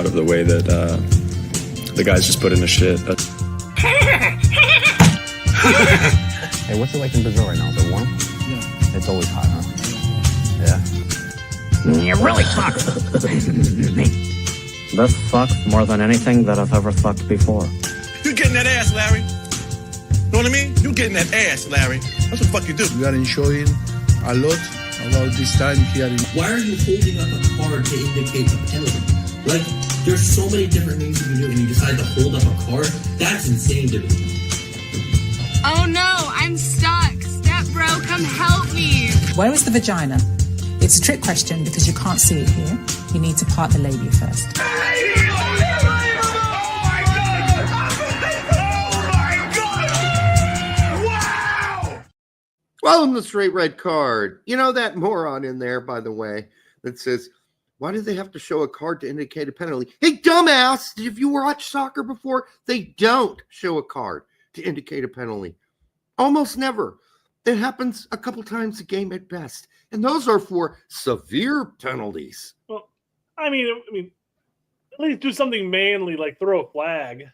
proud of the way that the guys just put in the shit. Hey, what's it like in Brazil right now? Is it warm? Yeah. It's always hot, huh? Yeah. You really fuck. This sucks more than anything that I've ever fucked before. You getting that ass, Larry? Know what I mean? You getting that ass, Larry. That's what the fuck you do. We are enjoying a lot about this time here. Why are you holding up a card to indicate a penalty? Like, there's so many different things you can do, and you decide to hold up a card? That's insane to me. Oh no, I'm stuck. Step bro, come help me. Where is the vagina? It's a trick question because you can't see it here. You need to part the labia first. Welcome to Straight Red Card. You know that moron in there, by the way, that says, why do they have to show a card to indicate a penalty? Hey, dumbass, if you watched soccer before, they don't show a card to indicate a penalty. Almost never. It happens a couple times a game at best. And those are for severe penalties. Well, I mean, at least do something manly like throw a flag.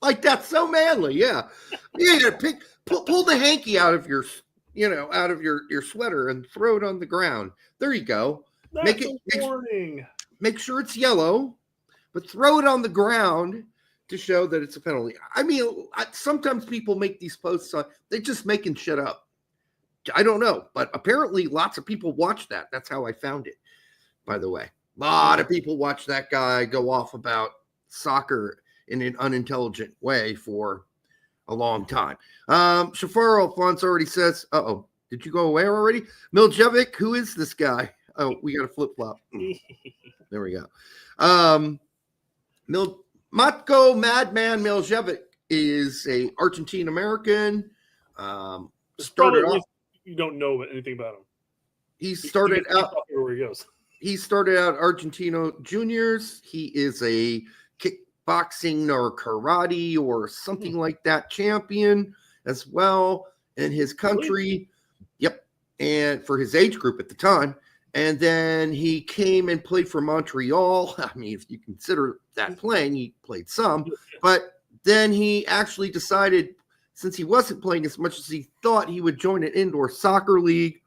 Like that's so manly, yeah. You gotta pull the hanky out of your sweater and throw it on the ground. There you go. That's make sure it's yellow, but throw it on the ground to show that it's a penalty. I mean, sometimes people make these posts on, they're just making shit up. I don't know, but apparently lots of people watch that. That's how I found it, by the way. A lot of people watch that guy go off about soccer in an unintelligent way for a long time. Shafar Alphonse already says, did you go away already? Miljevic, who is this guy? Oh, we got a flip-flop. There we go. Matko Madman Miljevic is a Argentine-American. Started off. You don't know anything about him. He started out where he goes. He started out Argentino Juniors. He is a kickboxing or karate or something like that champion as well in his country. Yep. And for his age group at the time. And then he came and played for Montreal. I mean, if you consider that playing, he played some. But then he actually decided, since he wasn't playing as much as he thought, he would join an indoor soccer league,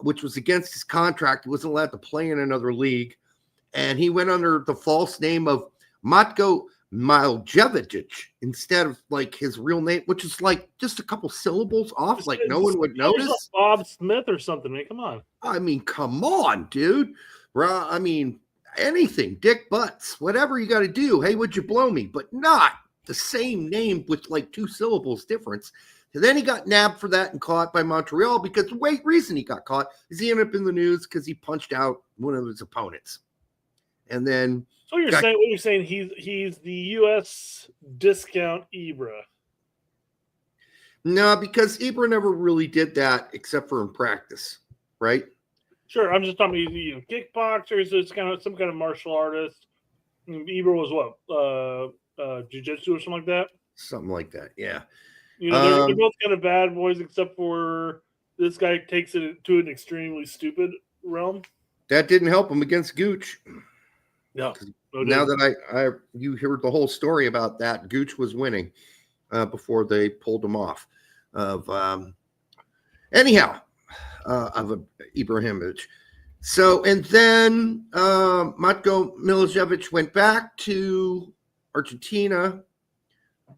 which was against his contract. He wasn't allowed to play in another league. And he went under the false name of Matko Miljevic instead of like his real name, which is like just a couple syllables off, like no one would notice. Bob Smith or something, man. Come on. I mean, come on, dude. I mean, anything, dick butts, whatever you got to do. Hey, would you blow me? But not the same name with like two syllables difference. And then he got nabbed for that and caught by Montreal because the reason he got caught is he ended up in the news because he punched out one of his opponents. And then so you're saying he's the U.S. discount Ibra. No, because Ibra never really did that except for in practice, right? Sure, I'm just talking about kickboxers. It's kind of some kind of martial artist. Ibra was what, jiu-jitsu or something like that. Something like that, yeah. You know, they're both kind of bad boys, except for this guy takes it to an extremely stupid realm. That didn't help him against Gooch. No. Now that you heard the whole story about that, Gooch was winning before they pulled him off of Ibrahimovic. So, and then Matko Miljevic went back to Argentina,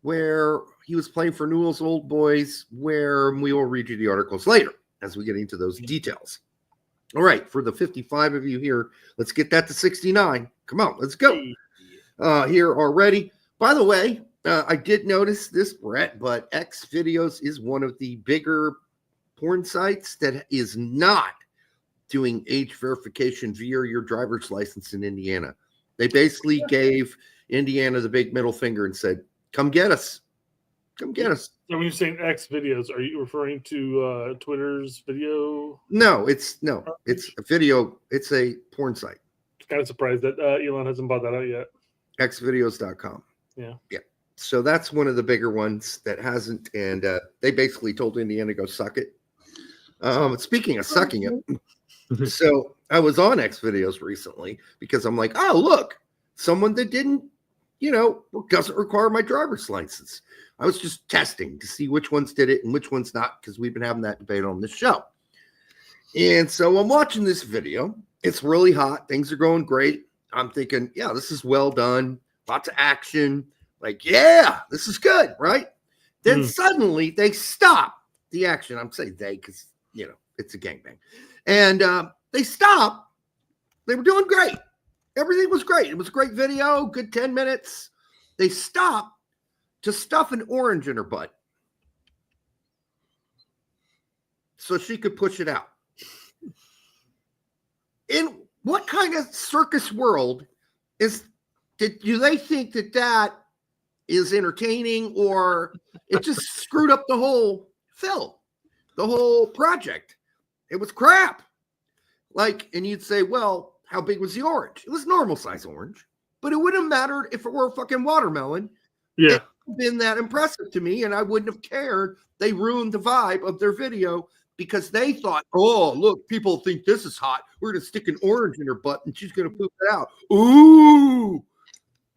where he was playing for Newell's Old Boys, where we will read you the articles later as we get into those details. All right, for the 55 of you here, let's get that to 69. Come on, let's go. Here already. By the way, I did notice this, Brett, but X Videos is one of the bigger porn sites that is not doing age verification via your driver's license in Indiana. They basically gave Indiana the big middle finger and said, come get us. Come get us. So when you're saying X Videos, are you referring to Twitter's video? No, it's a video. It's a porn site. Kind of surprised that Elon hasn't bought that out yet. Xvideos.com. Yeah. So that's one of the bigger ones that hasn't, and they basically told Indiana to go suck it. Speaking of sucking it, so I was on X Videos recently because I'm like, oh look, someone that didn't, doesn't require my driver's license. I was just testing to see which ones did it and which ones not, because we've been having that debate on this show. And so I'm watching this video. It's really hot. Things are going great. I'm thinking, yeah, this is well done. Lots of action. Like, yeah, this is good, right? Then suddenly they stop the action. I'm saying they because, it's a gangbang. And they stop. They were doing great. Everything was great. It was a great video, good 10 minutes. They stop to stuff an orange in her butt so she could push it out. In what kind of circus world do they think that is entertaining, or it just screwed up the whole film, the whole project? It was crap. And you'd say, well, how big was the orange? It was normal size orange, but it wouldn't have mattered if it were a fucking watermelon. Yeah. It would have been that impressive to me, and I wouldn't have cared. They ruined the vibe of their video because they thought, oh, look, people think this is hot. We're going to stick an orange in her butt, and she's going to poop it out. Ooh.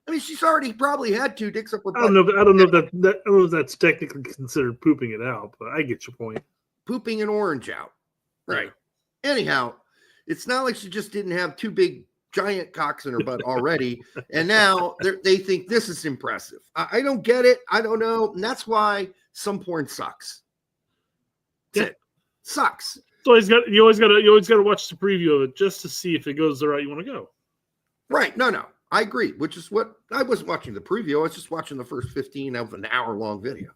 I mean, she's already probably had 2 dicks up her butt. I don't know if that's technically considered pooping it out, but I get your point. Pooping an orange out. Right. Anyhow, it's not like she just didn't have 2 big giant cocks in her butt already, and now they think this is impressive. I don't get it. I don't know. And that's why some porn sucks. That's it. Sucks. So you always got to watch the preview of it just to see if it goes the route you want to go. Right. No. I agree, which is what I wasn't watching the preview. I was just watching the first 15 of an hour-long video.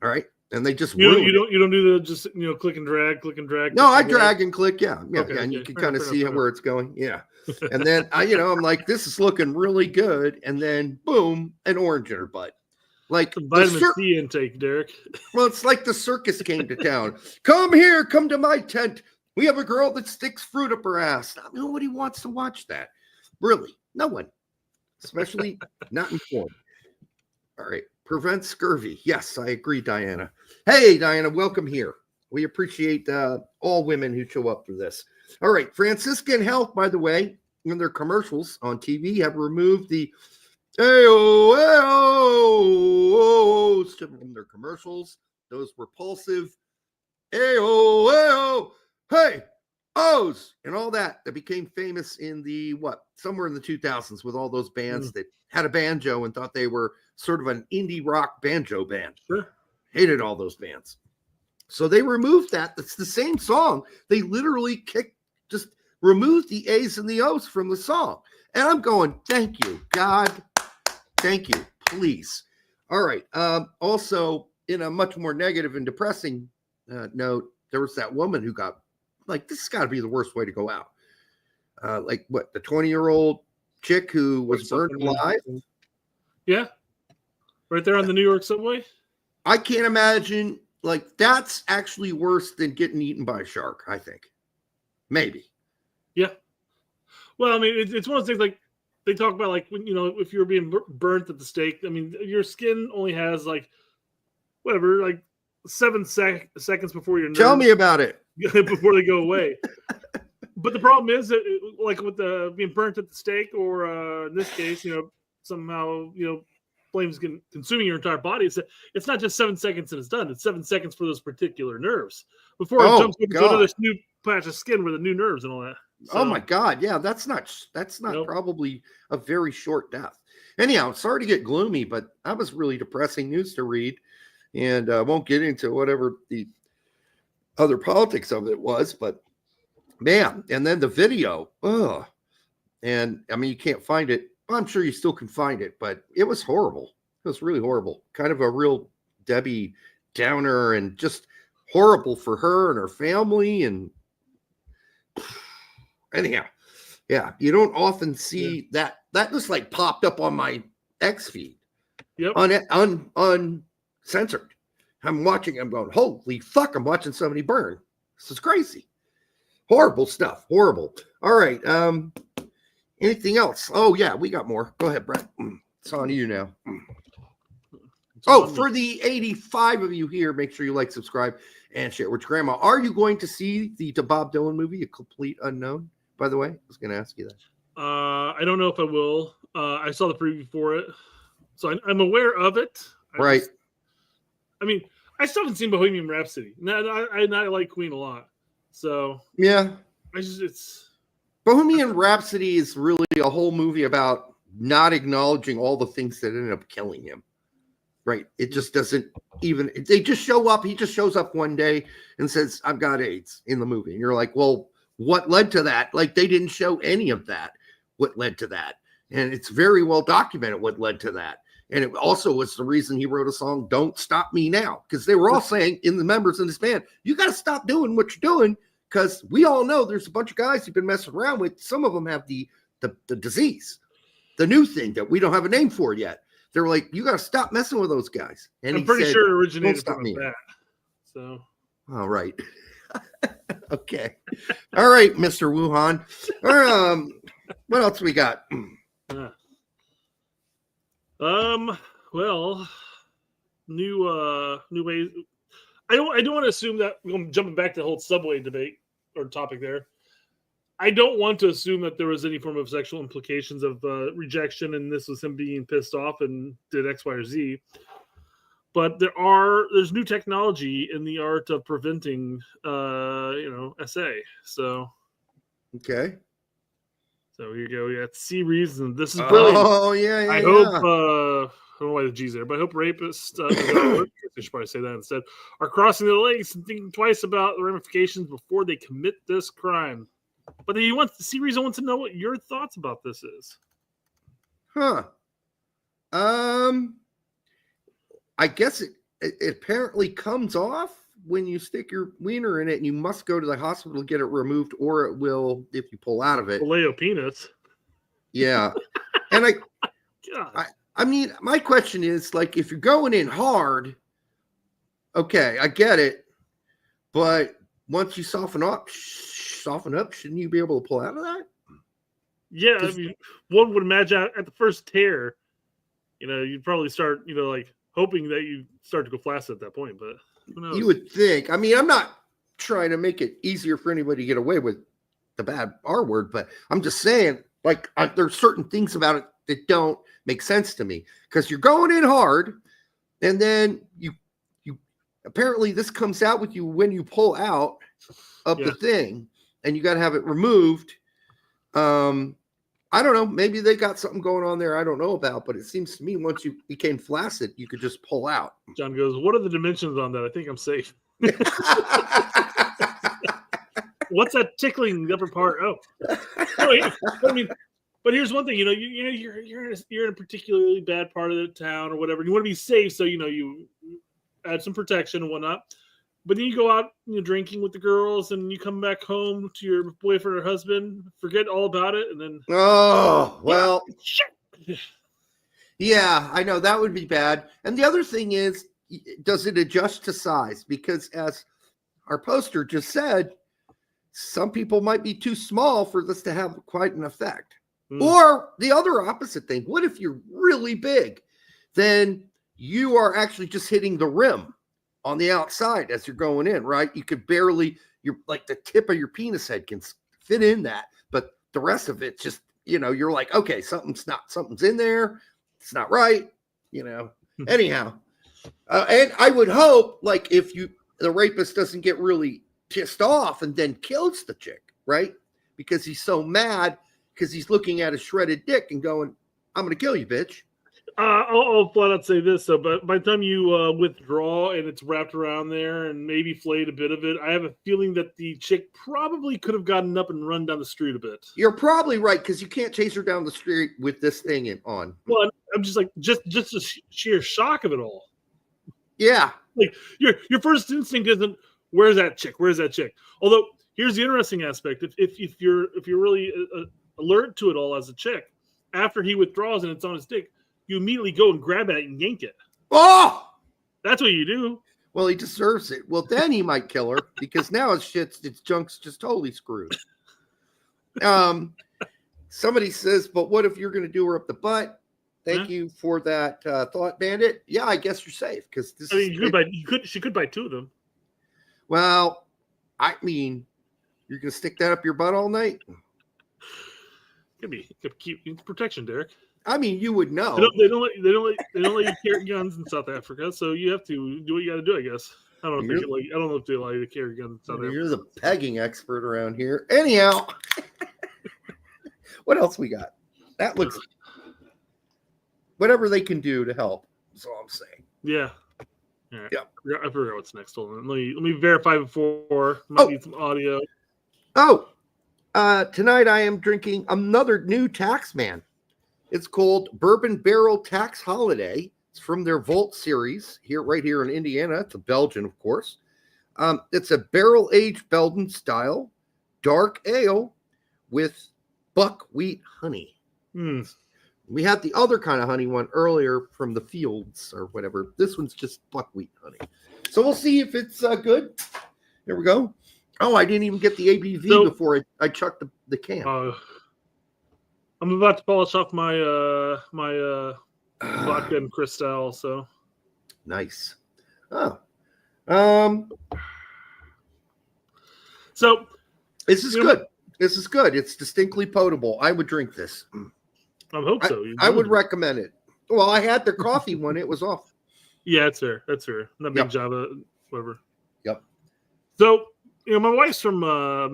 All right. And they just you don't do the just click and drag. No, I drag and click. Yeah. Okay, and you can kind of see where it's going. Yeah. And then I'm like, this is looking really good. And then boom, an orange in her butt. Like vitamin C intake, Derek. Well, it's like the circus came to town. Come to my tent. We have a girl that sticks fruit up her ass. Nobody wants to watch that. Really, no one, especially not informed. All right. Prevent scurvy. Yes, I agree, Diana. Hey, Diana, welcome here. We appreciate all women who show up for this. All right. Franciscan Health, by the way, in their commercials on TV have removed the from their commercials. Those repulsive hey, O's, and all that became famous in somewhere in the 2000s with all those bands that had a banjo and thought they were sort of an indie rock banjo band. Sure. Hated all those bands. So they removed that. It's the same song. They literally just removed the A's and the O's from the song. And I'm going, thank you, God. Thank you, please. All right. Also, in a much more negative and depressing note, there was that woman who got, this has got to be the worst way to go out. The 20-year-old chick who was burned alive? Yeah. Right there on the New York subway? I can't imagine. That's actually worse than getting eaten by a shark, I think. Maybe. Yeah. Well, I mean, it's one of those things, they talk about, when, if you're being burnt at the stake, I mean, your skin only has, 7 seconds before your nerves. Tell me about it. Before they go away. But the problem is that, with the being burnt at the stake, or in this case, somehow, flames consuming your entire body. It's not just 7 seconds and it's done. It's 7 seconds for those particular nerves before it jumps into this new patch of skin with the new nerves and all that. So, oh my God. Yeah. That's not probably a very short death. Anyhow, sorry to get gloomy, but that was really depressing news to read, and I won't get into whatever the other politics of it was, but man, and then the video, and I mean, you can't find it. I'm sure you still can find it, but it was horrible. It was really horrible. Kind of a real Debbie Downer, and just horrible for her and her family. And anyhow, yeah, you don't often see that. That just popped up on my X feed. Yep. Uncensored. I'm watching, I'm going, holy fuck, I'm watching somebody burn. This is crazy. Horrible stuff. Horrible. All right. Anything else? Oh, yeah, we got more. Go ahead, Brett. It's on you now. For the 85 of you here, make sure you subscribe, and share with your grandma. Are you going to see the Bob Dylan movie, A Complete Unknown, by the way? I was going to ask you that. I don't know if I will. I saw the preview for it, so I'm aware of it. Right. I still haven't seen Bohemian Rhapsody. I like Queen a lot. So Yeah. it's Bohemian Rhapsody is really a whole movie about not acknowledging all the things that ended up killing him. Right. It just doesn't even, they just show up. He just shows up one day and says, I've got AIDS in the movie. And you're like, well, what led to that? Like, they didn't show any of that, what led to that. And it's very well documented what led to that. And it also was the reason he wrote a song, Don't Stop Me Now, because they were all saying in the members in this band, you got to stop doing what you're doing, because we all know there's a bunch of guys you've been messing around with. Some of them have the disease, the new thing that we don't have a name for yet. They're like, you got to stop messing with those guys. And I'm pretty sure it originated from that. So, all right. Okay. All right, Mr. Wuhan. What else we got? Well, new ways. I don't want to assume that I'm jumping back to the whole subway debate or topic there. I don't want to assume that there was any form of sexual implications of rejection, and this was him being pissed off and did X, Y, or Z. But there's new technology in the art of preventing, SA. So, okay. So here you go. Yeah, C reason. This is brilliant. Oh yeah. I hope. I don't know why the G's there, but I hope rapists, I should probably say that instead, are crossing their legs and thinking twice about the ramifications before they commit this crime. But then C reason wants to know what your thoughts about this is. Huh. I guess it apparently comes off when you stick your wiener in it, and you must go to the hospital to get it removed, or it will if you pull out of it. Paleo penis. Yeah. And I mean, my question is, like, if you're going in hard, okay, I get it. But once you soften up, shouldn't you be able to pull out of that? Yeah, I mean, one would imagine at the first tear, you'd probably start, like hoping that you start to go flaccid at that point, but who knows? You would think. I mean, I'm not trying to make it easier for anybody to get away with the bad R word, but I'm just saying, like, there's certain things about it that don't make sense to me, because you're going in hard, and then you apparently this comes out with you when you pull out of the thing, and you got to have it removed. I don't know. Maybe they got something going on there I don't know about, but it seems to me once you became flaccid, you could just pull out. John goes, what are the dimensions on that? I think I'm safe. What's that tickling the upper part? Oh, I mean, but here's one thing, you're in a particularly bad part of the town or whatever. You want to be safe, so you add some protection and whatnot. But then you go out, drinking with the girls, and you come back home to your boyfriend or husband, forget all about it, and then yeah, I know that would be bad. And the other thing is, does it adjust to size? Because as our poster just said, some people might be too small for this to have quite an effect. Or the other opposite thing, what if you're really big? Then you are actually just hitting the rim on the outside as you're going in, right? You could barely, you're like the tip of your penis head can fit in that, but the rest of it just, you're like, okay, something's in there. It's not right, anyhow. And I would hope, like, if the rapist doesn't get really pissed off and then kills the chick, right? Because he's so mad because he's looking at a shredded dick and going, I'm going to kill you, bitch. I'll flat out say this, though, but by the time you withdraw and it's wrapped around there and maybe flayed a bit of it, I have a feeling that the chick probably could have gotten up and run down the street a bit. You're probably right, because you can't chase her down the street with this thing on. Well, I'm just like, just the sheer shock of it all. Yeah. Like, your first instinct isn't, where's that chick? Where's that chick? Although, here's the interesting aspect. If you're really alert to it all as a chick, after he withdraws and it's on his dick, you immediately go and grab it and yank it. Oh! That's what you do. Well, he deserves it. Well, then he might kill her, because now its junk's just totally screwed. Somebody says, but what if you're going to do her up the butt? Thank you for that thought, Bandit. Yeah, I guess you're safe, because this. I mean, she could buy two of them. Well, I mean, you're going to stick that up your butt all night? Could keep protection, Derek. I mean, you would know. They don't let you carry guns in South Africa, so you have to do what you got to do, I guess. I don't know if they allow you to carry guns in South Africa. You're the pegging expert around here. Anyhow, what else we got? That looks whatever they can do to help. That's all I'm saying. Yeah. All right. Yeah. I forgot what's next. Hold on. Let me verify before. Might need some audio. Tonight I am drinking another new Taxman. It's called Bourbon Barrel Tax Holiday. It's from their Vault series right here in Indiana. It's a Belgian, of course. It's a barrel-aged Belgian style dark ale with buckwheat honey. We had the other kind of honey one earlier from the fields or whatever. This one's just buckwheat honey. So we'll see if it's good. Here we go. Oh, I didn't even get the ABV before I chucked the can. I'm about to polish off my vodka and Cristal. So nice. So this is good. This is good. It's distinctly potable. I would drink this. I hope so. I would recommend it. Well, I had the coffee one. It was off. Yeah, that's fair. That's fair. Not big Java, whatever. Yep. So, my wife's from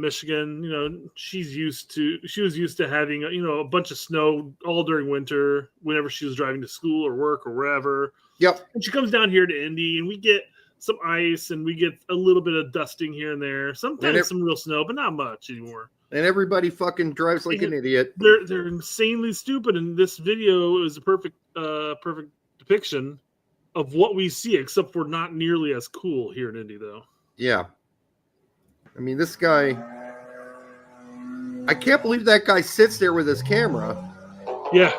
Michigan. She was used to having, a bunch of snow all during winter whenever she was driving to school or work or wherever. Yep. And she comes down here to Indy and we get some ice and we get a little bit of dusting here and there. Sometimes some real snow, but not much anymore. And everybody fucking drives like an idiot. They're insanely stupid, and this video is a perfect depiction of what we see, except for not nearly as cool here in Indy, though. Yeah. I mean, this guy... I can't believe that guy sits there with his camera. Yeah.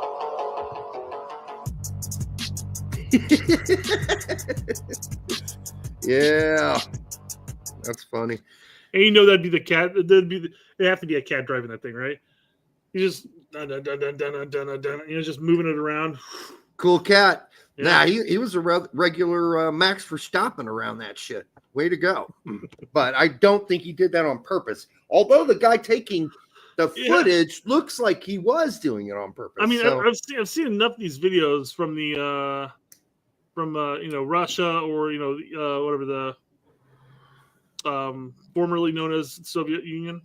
Yeah. That's funny. And that'd be the cat. It'd have to be a cat driving that thing, right? You just just moving it around. Cool cat. Yeah. Nah, he was a regular Max Verstappen around that shit. Way to go. But I don't think he did that on purpose. Although the guy taking the footage looks like he was doing it on purpose. I mean, I've seen enough of these videos from the Russia or whatever the formerly known as Soviet Union,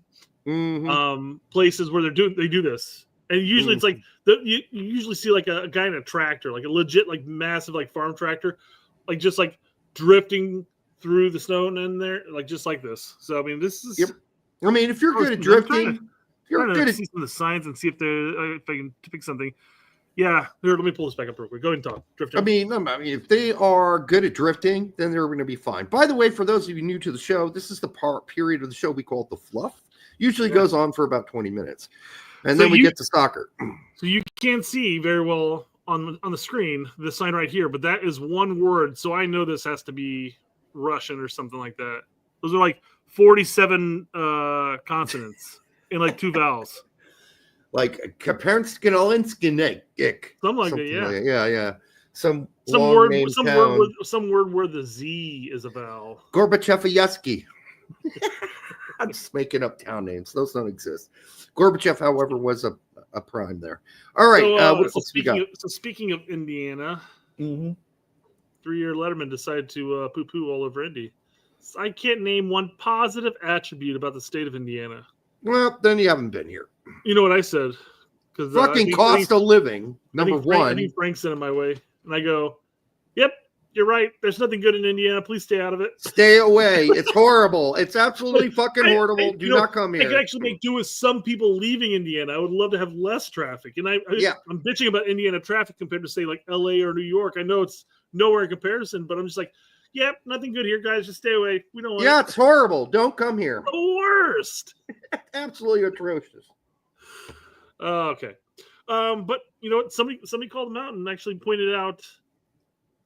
places where they do this, and usually it's like you usually see like a guy in a tractor, like a legit like massive like farm tractor, like just like drifting through the snow in there, like just like this. So I mean, this is. Yep. I mean, if you're good at drifting, you're good at see some of the signs and see if I can pick something. Yeah, here, let me pull this back up real quick. Go ahead and talk. Drifting. I mean, if they are good at drifting, then they're going to be fine. By the way, for those of you new to the show, this is the period of the show we call it the fluff. Usually goes on for about 20 minutes. And then we get to soccer. So you can't see very well on the screen the sign right here, but that is one word. So I know this has to be Russian or something like that. Those are like 47 consonants and like 2 vowels. Like Kapernskinolinskinnik. Something like that, yeah. Yeah. Some word where the Z is a vowel. Gorbachev-Yevsky. I'm just making up town names. Those don't exist. Gorbachev, however, was a prime there. All right. What else we got? Speaking of Indiana, 3-year Letterman decided to poo-poo all over Indy. I can't name one positive attribute about the state of Indiana. Well, then you haven't been here. You know what I said? Because fucking cost of living, number one. I think Frank sent it my way, and I go, "Yep, you're right. There's nothing good in Indiana. Please stay out of it. Stay away. It's horrible. It's absolutely fucking horrible. Do not come here." I could actually make do with some people leaving Indiana. I would love to have less traffic, and I'm bitching about Indiana traffic compared to say like LA or New York. I know it's nowhere in comparison, but I'm just like, yep, nothing good here, guys. Just stay away. We don't want it. It's horrible. Don't come here. The worst. Absolutely atrocious. Okay. But you know what? Somebody called them out and actually pointed out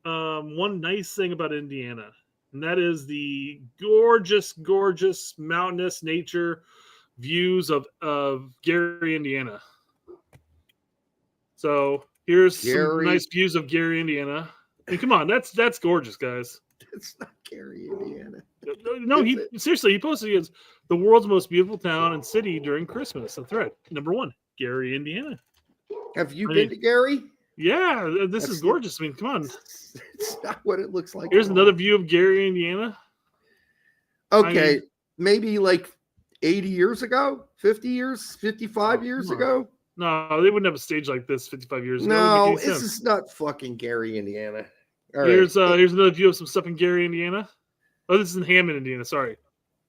one nice thing about Indiana, and that is the gorgeous mountainous nature views of Gary, Indiana. So here's some nice views of Gary, Indiana. And come on, that's gorgeous, guys. It's not Gary, Indiana. No, he posted he has the world's most beautiful town and city during Christmas. That's right. Number 1, Gary, Indiana. Have you been to Gary? Yeah, this is gorgeous. I mean, come on. It's not what it looks like. Here's another view of Gary, Indiana. Okay, maybe like 80 years ago, 50 years, 55 years ago. No, they wouldn't have a stage like this 55 years ago. No, this is not fucking Gary, Indiana. All right. Here's another view of some stuff in Gary, Indiana. Oh, this is in Hammond, Indiana. Sorry.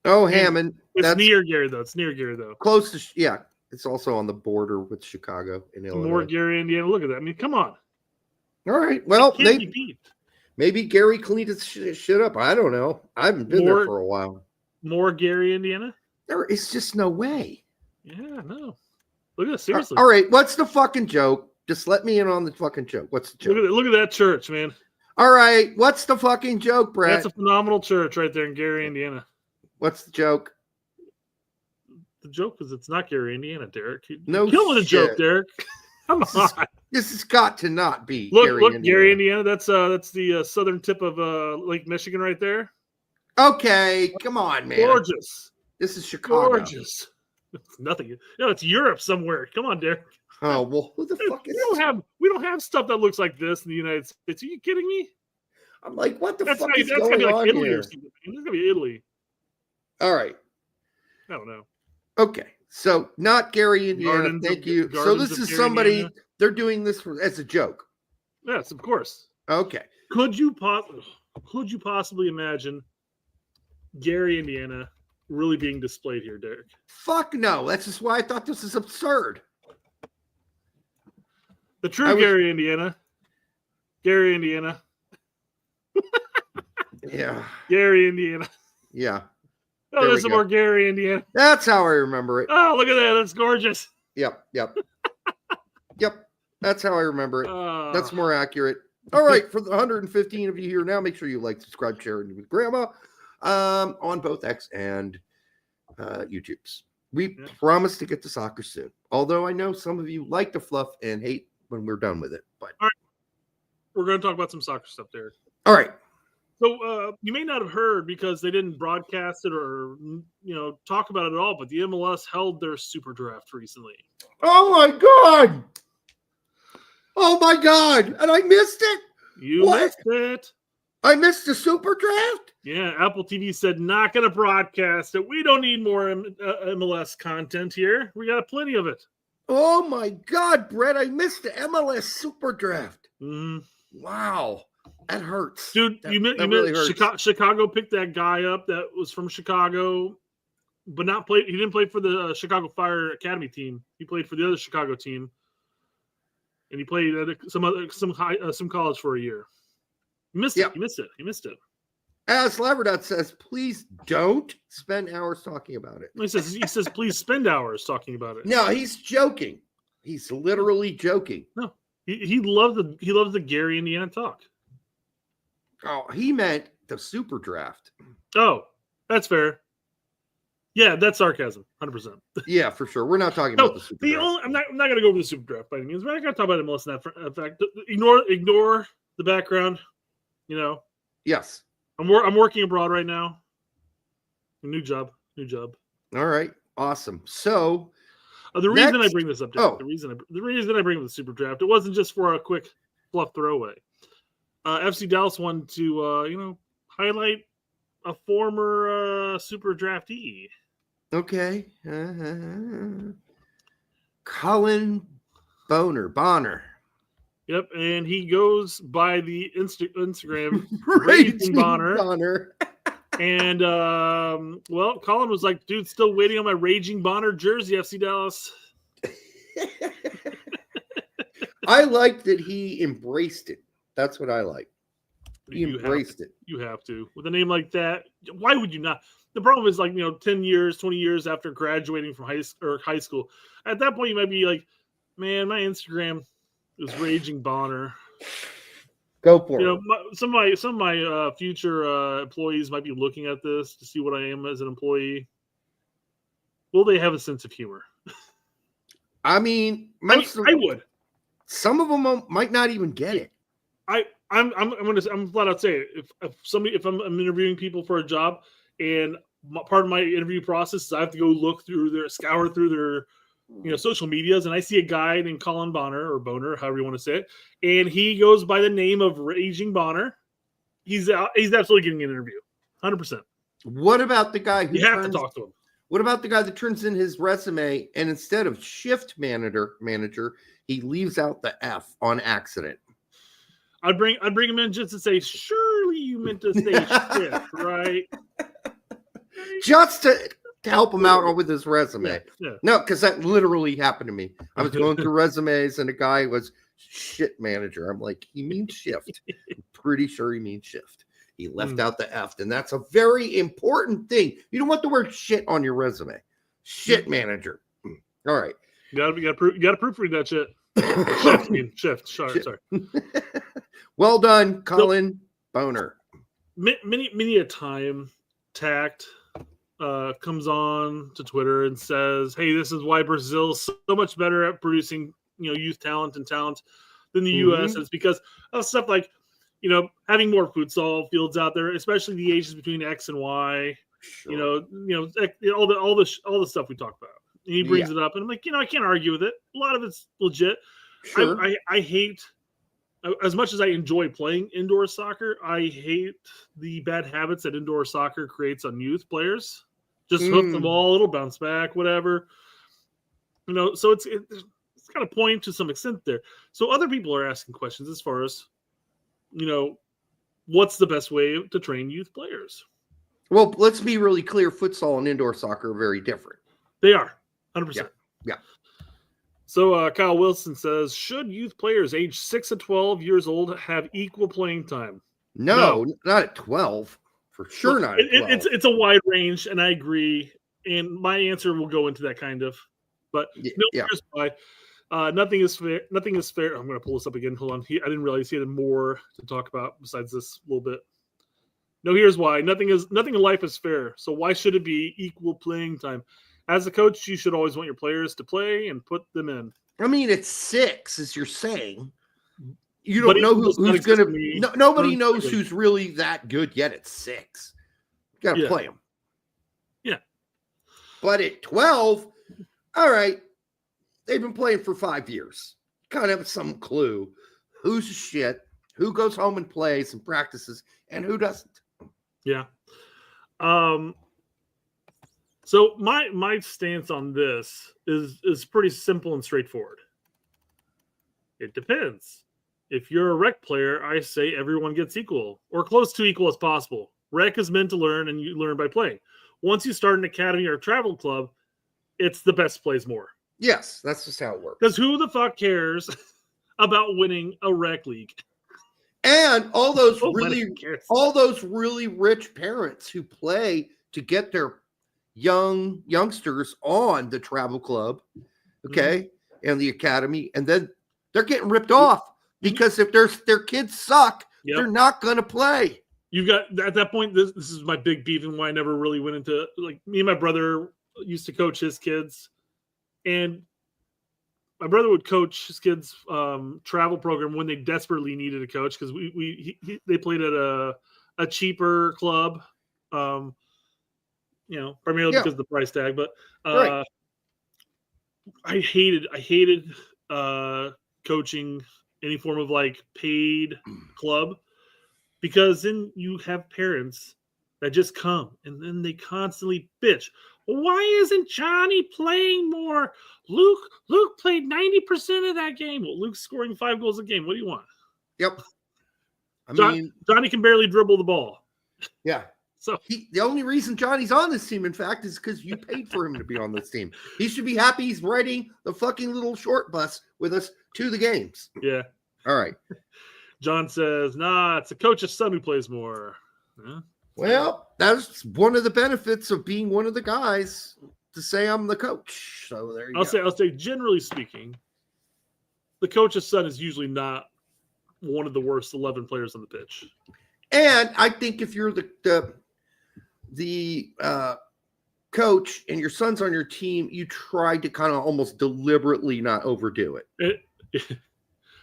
Oh, Hammond. It's near Gary, though. It's near Gary, though. Close to, yeah. It's also on the border with Chicago in Illinois. More Gary, Indiana. Look at that. I mean, come on. All right. Well, maybe Gary cleaned his shit up. I don't know. I haven't been there for a while. More Gary, Indiana? There is just no way. Yeah, no. Look at this. Seriously. All right. What's the fucking joke? Just let me in on the fucking joke. What's the joke? Look at that church, man. All right. What's the fucking joke, Brett? That's a phenomenal church right there in Gary, Indiana. What's the joke? The joke is it's not Gary, Indiana, Derek. No killing shit. A joke, Derek. Come on. This has got to not be Gary, Indiana. That's the southern tip of Lake Michigan right there. Okay, come on, man. Gorgeous. This is Chicago. Gorgeous. It's nothing. It's Europe somewhere. Come on, Derek. Oh well, who the fuck is? We don't have stuff that looks like this in the United States. Are you kidding me? I'm like, what the fuck is that's going gonna be like on Italy here? or something. It's gonna be Italy. All right. I don't know. Okay, so not Gary, Indiana. Thank you. So this is somebody. Indiana. They're doing this as a joke. Yes, of course. Okay. Could you possibly imagine Gary, Indiana, really being displayed here, Derek? Fuck no. That's just why I thought this is absurd. The true Gary, Indiana. Gary, Indiana. Yeah. Gary, Indiana. Yeah. Oh, there's some more Gary, Indiana. That's how I remember it. Oh, look at that. That's gorgeous. Yep. Yep. That's how I remember it. That's more accurate. All right. For the 115 of you here now, make sure you like, subscribe, share it with Grandma on both X and YouTubes. We promise to get to soccer soon. Although I know some of you like the fluff and hate when we're done with it. But all right. We're going to talk about some soccer stuff there. All right. So you may not have heard because they didn't broadcast it or talk about it at all, but the MLS held their super draft recently. Oh my god! Oh my god! And I missed it. You missed it. I missed the super draft. Yeah, Apple TV said not going to broadcast it. We don't need more MLS content here. We got plenty of it. Oh my god, Brett! I missed the MLS super draft. Mm-hmm. Wow. That hurts. Dude, you really hurts. Chicago picked that guy up that was from Chicago, but he didn't play for the Chicago Fire Academy team. He played for the other Chicago team. And he played at some college for a year. He missed it. He missed it. As Labrador says, please don't spend hours talking about it. He says, please spend hours talking about it. No, he's joking. He's literally joking. No. He loved the Gary, Indiana talk. Oh, he meant the super draft. Oh, that's fair. Yeah, that's sarcasm, 100%. Yeah, for sure. We're not talking about the super draft. I'm not going to go over the super draft by any means. We're not going to talk about MLS in fact. Ignore the background. Yes. I'm working abroad right now. New job. All right. Awesome. So the reason I bring this up, the reason I bring up the super draft, it wasn't just for a quick fluff throwaway. FC Dallas wanted to, highlight a former super draftee. Okay. Colin Bonner. Yep, and he goes by the Instagram Raging Bonner. And, Colin was like, dude, still waiting on my Raging Bonner jersey, FC Dallas. I like that he embraced it. That's what I like. He embraced it. You have to. With a name like that, why would you not? The problem is 10 years, 20 years after graduating from high school. At that point, you might be like, man, my Instagram is Raging Bonner. Go for it. Some of my future employees might be looking at this to see what I am as an employee. Will they have a sense of humor? I mean, I would. Some of them might not even get it. I'm flat out say it. If I'm interviewing people for a job and part of my interview process is I have to go scour through social medias, and I see a guy named Colin Bonner or Boner, however you want to say it, and he goes by the name of Raging Bonner. He's absolutely getting an interview, 100%. What about the guy who you have to talk to him? What about the guy that turns in his resume and instead of shift manager, he leaves out the F on accident? I'd bring him in just to say, surely you meant to say shift, right? Just to help him out with his resume. Yeah. No, because that literally happened to me. I was going through resumes and a guy was shit manager. I'm like, he means shift. I'm pretty sure he means shift. He left out the F, and that's a very important thing. You don't want the word shit on your resume. Shit manager. All right. You gotta proofread that shit. Shift. Sorry. Well done, Colin Boner. Many a time, Tact comes on to Twitter and says, "Hey, this is why Brazil's so much better at producing, youth talent and talent than the U.S. And it's because of stuff like, having more futsal fields out there, especially the ages between X and Y. Sure. All the stuff we talk about." And he brings it up, and I'm like, I can't argue with it. A lot of it's legit. Sure. I hate, as much as I enjoy playing indoor soccer, I hate the bad habits that indoor soccer creates on youth players. Just hook the ball, it'll bounce back, whatever. So it's got a point to some extent there. So other people are asking questions as far as, what's the best way to train youth players? Well, let's be really clear. Futsal and indoor soccer are very different. They are, 100%. Yeah. So Kyle Wilson says, should youth players age 6 to 12 years old have equal playing time? No. Not at 12. For sure not at 12. It's a wide range, and I agree. And my answer will go into that kind of. But here's why. Nothing is fair. Nothing is fair. I'm going to pull this up again. Hold on. I didn't realize he had more to talk about besides this a little bit. No, here's why. Nothing in life is fair. So why should it be equal playing time? As a coach, you should always want your players to play and put them in. I mean, it's 6, as you're saying. You don't know who's going to. Nobody knows who's really that good yet at 6. You got to play them. Yeah. But at 12, all right, they've been playing for 5 years. Kind of have some clue who's shit, who goes home and plays and practices, and who doesn't. Yeah. So my stance on this is pretty simple and straightforward. It depends. If you're a rec player, I say everyone gets equal or close to equal as possible. Rec is meant to learn, and you learn by playing. Once you start an academy or a travel club, it's the best plays more. Yes, that's just how it works. Because who the fuck cares about winning a rec league? And all those really rich parents who play to get their youngsters on the travel club, okay, and the academy, and then they're getting ripped off because if their kids suck, they're not going to play. You've got at that point. This is my big beef and why I never really went into, like, me and my brother used to coach his kids, and my brother would coach his kids' travel program when they desperately needed a coach because they played at a cheaper club. Primarily because of the price tag, but I hated coaching any form of like paid club, because then you have parents that just come and then they constantly bitch. Why isn't Johnny playing more? Luke played 90% of that game. Well, Luke's scoring 5 goals a game. What do you want? Yep. Johnny can barely dribble the ball. Yeah. So the only reason Johnny's on this team, in fact, is because you paid for him to be on this team. He should be happy he's riding the fucking little short bus with us to the games. Yeah. All right. John says, nah, it's the coach's son who plays more. Yeah. Well, that's one of the benefits of being one of the guys, to say I'm the coach. So there you go. I'll say, generally speaking, the coach's son is usually not one of the worst 11 players on the pitch. And I think if you're the coach and your son's on your team, you try to kind of almost deliberately not overdo it.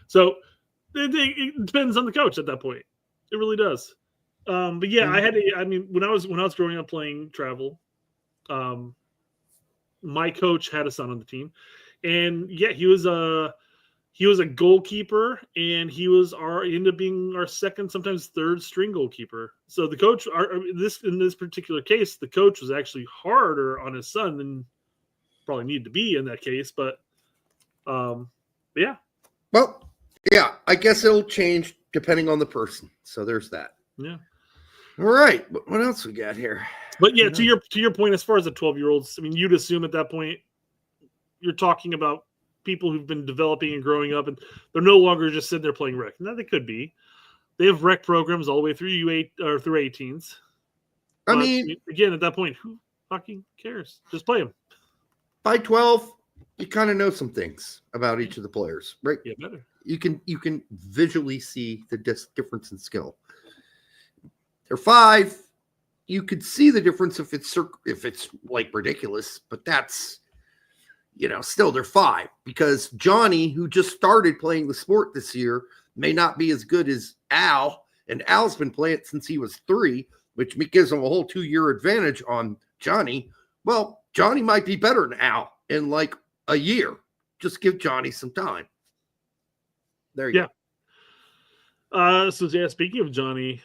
So it depends on the coach at that point. It really does. But yeah, when I was growing up playing travel, my coach had a son on the team, and yeah, he was a goalkeeper, and he ended up being our second, sometimes third string goalkeeper. So the coach, in this particular case, the coach was actually harder on his son than probably needed to be in that case. But yeah. Well, yeah, I guess it'll change depending on the person. So there's that. Yeah. All right. What else we got here? But yeah, to your point, as far as the 12-year-olds, I mean, you'd assume at that point you're talking about people who've been developing and growing up, and they're no longer just sitting there playing rec. Now they could be. They have rec programs all the way through U8 or through 18s. I But, mean, again, at that point, who fucking cares? Just play them. by 12, you kind of know some things about each of the players, right? Yeah, better. You can visually see the difference in skill. They're 5. You could see the difference if it's like ridiculous, but that's, still they're 5, because Johnny, who just started playing the sport this year, may not be as good as Al, and Al's been playing it since he was 3, which gives him a whole 2-year advantage on Johnny. Well, Johnny might be better than Al in like a year. Just give Johnny some time. There you go. So yeah, speaking of Johnny,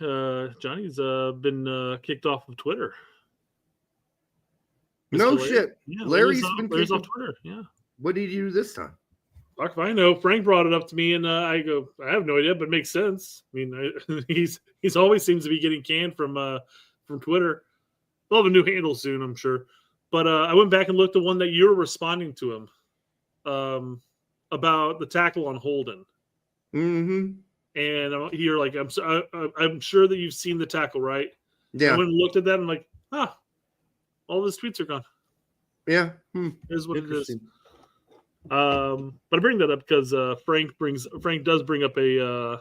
Johnny's been kicked off of Twitter. No shit. Yeah, Larry's off Twitter. Yeah. What did he do this time? Fuck if I know. Frank brought it up to me, and I go, I have no idea, but it makes sense. I mean, he's always seems to be getting canned from Twitter. They'll have a new handle soon, I'm sure. But I went back and looked at one that you were responding to him about the tackle on Holden. Mm-hmm. And you're like, I'm sure that you've seen the tackle, right? Yeah. I went and looked at that, and I'm like, all his tweets are gone. Yeah. Here's what it is. But I bring that up because Frank does bring up a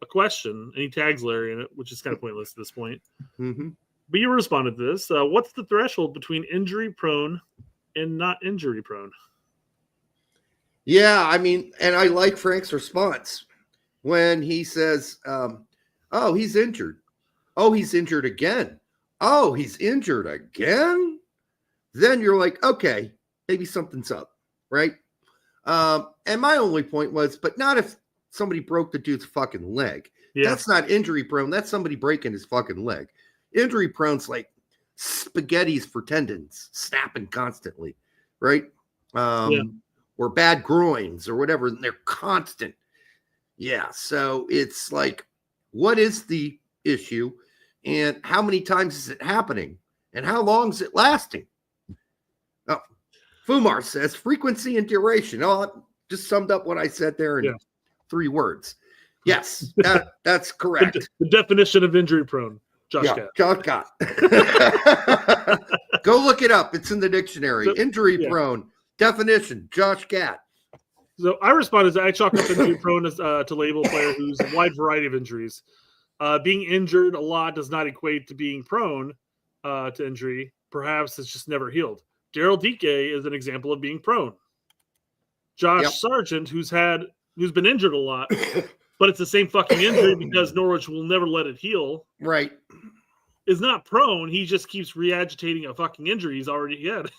question, and he tags Larry in it, which is kind of pointless at this point. Mm-hmm. But you responded to this. What's the threshold between injury prone and not injury prone? Yeah, I mean, and I like Frank's response when he says, oh, he's injured. Oh, he's injured again. Oh, he's injured again? Then you're like, okay, maybe something's up, right? And my only point was, but not if somebody broke the dude's fucking leg. Yeah. That's not injury prone. That's somebody breaking his fucking leg. Injury prone's like spaghettis for tendons, snapping constantly, right? Or bad groins or whatever. And they're constant. Yeah. So it's like, what is the issue? And how many times is it happening? And how long is it lasting? Oh, Fumar says frequency and duration. Oh, I just summed up what I said there in 3 words. Yes, that's correct. The definition of injury prone. Josh Gatt. Go look it up. It's in the dictionary. Injury prone. Definition, Josh Gatt. So I responded, I chalk up injury prone as, to label a player who's a wide variety of injuries. Being injured a lot does not equate to being prone to injury. Perhaps it's just never healed. Daryl Dike is an example of being prone. Josh Sargent, who's been injured a lot, but it's the same fucking injury because Norwich will never let it heal. Right. Is not prone. He just keeps re-agitating a fucking injury he's already had.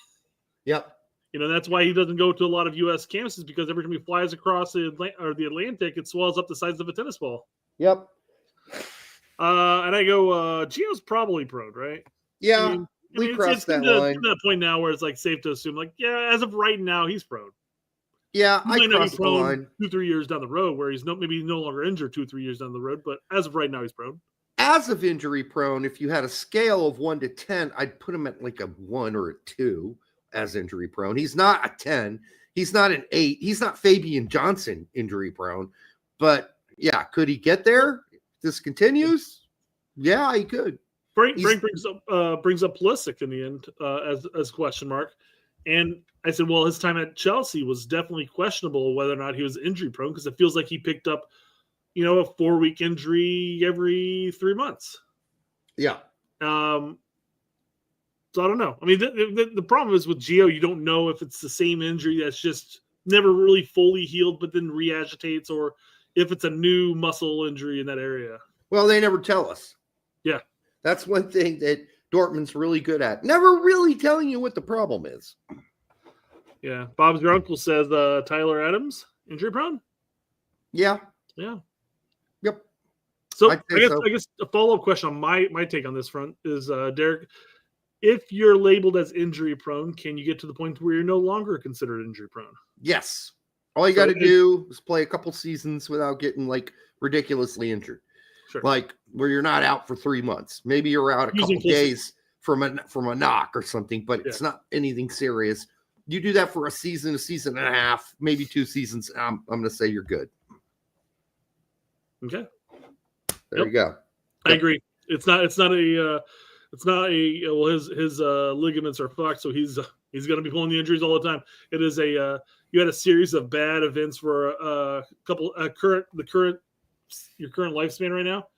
Yep. That's why he doesn't go to a lot of U.S. campuses, because every time he flies across the Atlantic, it swells up the size of a tennis ball. Yep. And I go, Gio's probably prone, right? Yeah. I mean, we crossed that line. It's to that point now where it's like safe to assume, like, yeah, as of right now, he's prone. Yeah, he I crossed the line 2-3 years down the road, where he's maybe no longer injured 2-3 years down the road, but as of right now, he's prone. As of injury prone, if you had a scale of 1 to 10, I'd put him at like a 1 or a 2 as injury prone. He's not a 10. He's not an 8. He's not Fabian Johnson injury prone. But yeah, could he get there? If this continues? Yeah, he could. Frank brings up Pulisic in the end as question mark. And I said, well, his time at Chelsea was definitely questionable whether or not he was injury prone, because it feels like he picked up, a 4-week injury every 3 months. Yeah. So I don't know. I mean, the problem is with Gio, you don't know if it's the same injury that's just never really fully healed, but then re-agitates, or if it's a new muscle injury in that area. Well, they never tell us. Yeah. That's one thing that Dortmund's really good at. Never really telling you what the problem is. Yeah. Bob's your uncle says Tyler Adams, injury prone. Yeah. Yeah. Yep. So I'd I say guess, so. I guess a follow-up question on my take on this front is, Derek, if you're labeled as injury prone, can you get to the point where you're no longer considered injury prone? Yes. All you got to do is play a couple seasons without getting like ridiculously injured. Sure. Like where you're not out for 3 months. Maybe you're out a couple days from a knock or something, but it's not anything serious. You do that for a season and a half, maybe 2 seasons. I'm going to say you're good. Okay. There you go. I agree. It's not a well, his ligaments are fucked, so he's going to be pulling the injuries all the time. It is you had a series of bad events for a couple your current lifespan right now,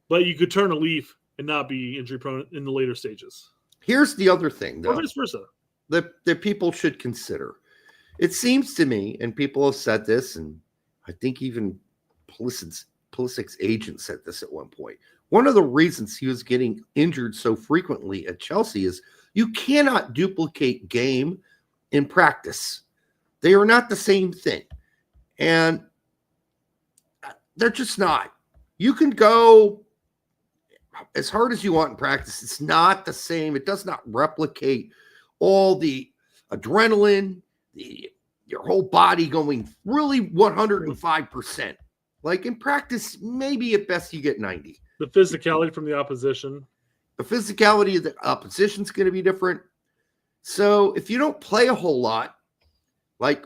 but you could turn a leaf and not be injury prone in the later stages. Here's the other thing, though, or vice versa, that people should consider. It seems to me, and people have said this, and I think even Pulisic's agent said this at one point. One of the reasons he was getting injured so frequently at Chelsea is you cannot duplicate game in practice. They are not the same thing. And they're just not. You can go as hard as you want in practice. It's not the same. It does not replicate all the adrenaline, your whole body going really 105%. Like in practice, maybe at best you get 90. The physicality from the opposition. The physicality of the opposition is going to be different. So if you don't play a whole lot, like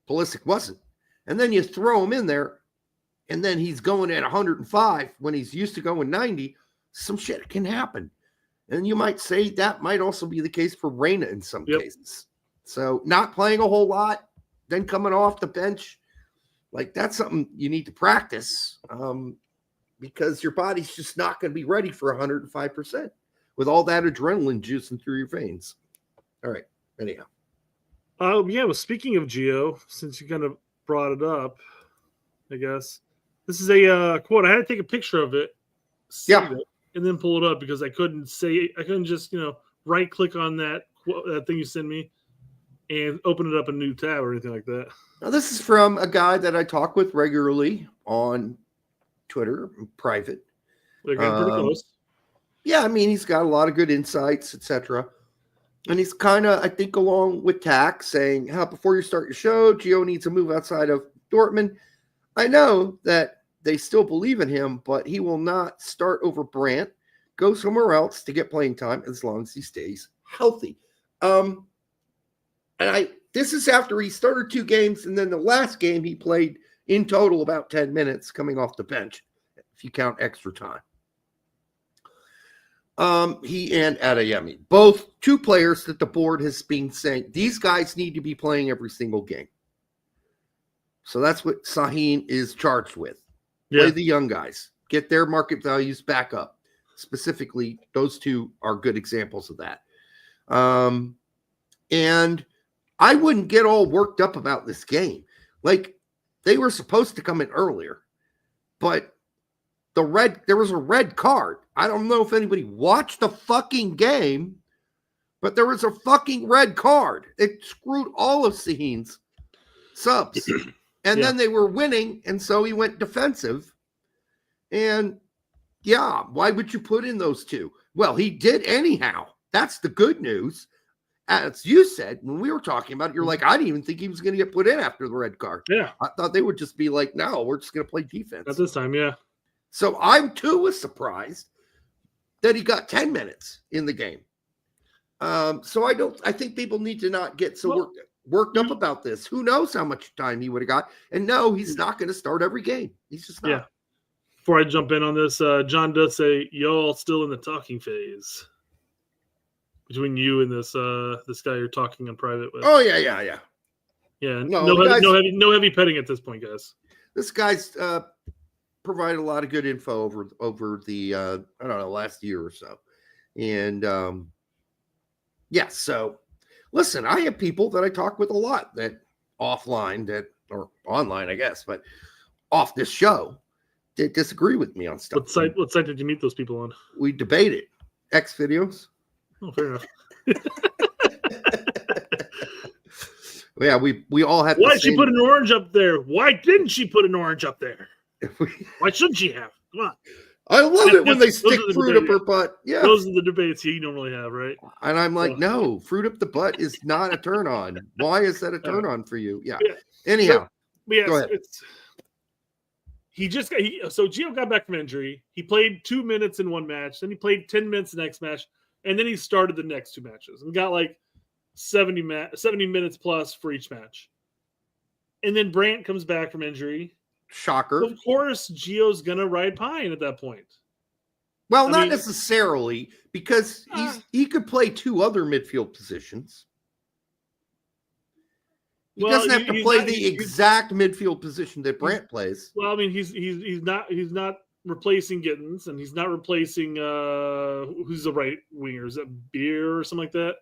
Pulisic wasn't, and then you throw him in there, and then he's going at 105 when he's used to going 90, some shit can happen. And you might say that might also be the case for Reyna in some cases. So not playing a whole lot, then coming off the bench, like that's something you need to practice because your body's just not going to be ready for 105% with all that adrenaline juicing through your veins. All right. Anyhow. Well, speaking of Gio, since you kind of brought it up, I guess this is a quote. I had to take a picture of it, it, and then pull it up because I couldn't just right click on that thing you sent me and open it up a new tab or anything like that. Now, this is from a guy that I talk with regularly on Twitter, private. They're getting pretty close. Yeah, I mean, he's got a lot of good insights, etc. And he's kind of, I think, along with Tack, saying, before you start your show, Gio needs to move outside of Dortmund. I know that they still believe in him, but he will not start over Brandt. Go somewhere else to get playing time as long as he stays healthy. This is after he started 2 games, and then the last game he played in total about 10 minutes coming off the bench, if you count extra time. He and Adeyemi, both 2 players that the board has been saying, these guys need to be playing every single game. So that's what Sahin is charged with. Play the young guys. Get their market values back up. Specifically, those 2 are good examples of that. And I wouldn't get all worked up about this game. Like, they were supposed to come in earlier, but there was a red card. I don't know if anybody watched the fucking game, but there was a fucking red card. It screwed all of Sahin's subs. And then they were winning, and so he went defensive. And, why would you put in those 2? Well, he did anyhow. That's the good news. As you said, when we were talking about it, you're like, I didn't even think he was going to get put in after the red card. Yeah. I thought they would just be like, no, we're just going to play defense. At this time, yeah. So I'm too surprised that he got 10 minutes in the game. So I think people need to not get so worked up about this. Who knows how much time he would have got? And no, he's not going to start every game. He's just not. Yeah. Before I jump in on this, John does say, y'all still in the talking phase between you and this guy you're talking in private with. Oh, yeah. Yeah, No heavy petting at this point, guys. This guy's provided a lot of good info over the last year or so. And so listen, I have people that I talk with a lot that offline or online, I guess, but off this show that disagree with me on stuff. What site did you meet those people on? We debated X videos. Oh, fair enough. Yeah, we all have. Why did she put an orange up there? Why didn't she put an orange up there? Why shouldn't she have? Come on. I love it when they stick fruit up her butt. Yeah, those are the debates you normally have, right? And I'm like, no, fruit up the butt is not a turn on. Why is that a turn on for you? Yeah. Anyhow, go ahead. So Gio got back from injury. He played 2 minutes in one match. Then he played 10 minutes the next match. And then he started the next two matches and got like 70 minutes plus for each match. And then Brandt comes back from injury. Shocker. Of course, Gio's going to ride Pine at that point. Well, not necessarily, because he could play two other midfield positions. He doesn't have to play the exact midfield position that Brandt plays. Well, I mean, he's not replacing Gittins, and he's not replacing who's the right winger? Is that Beer or something like that?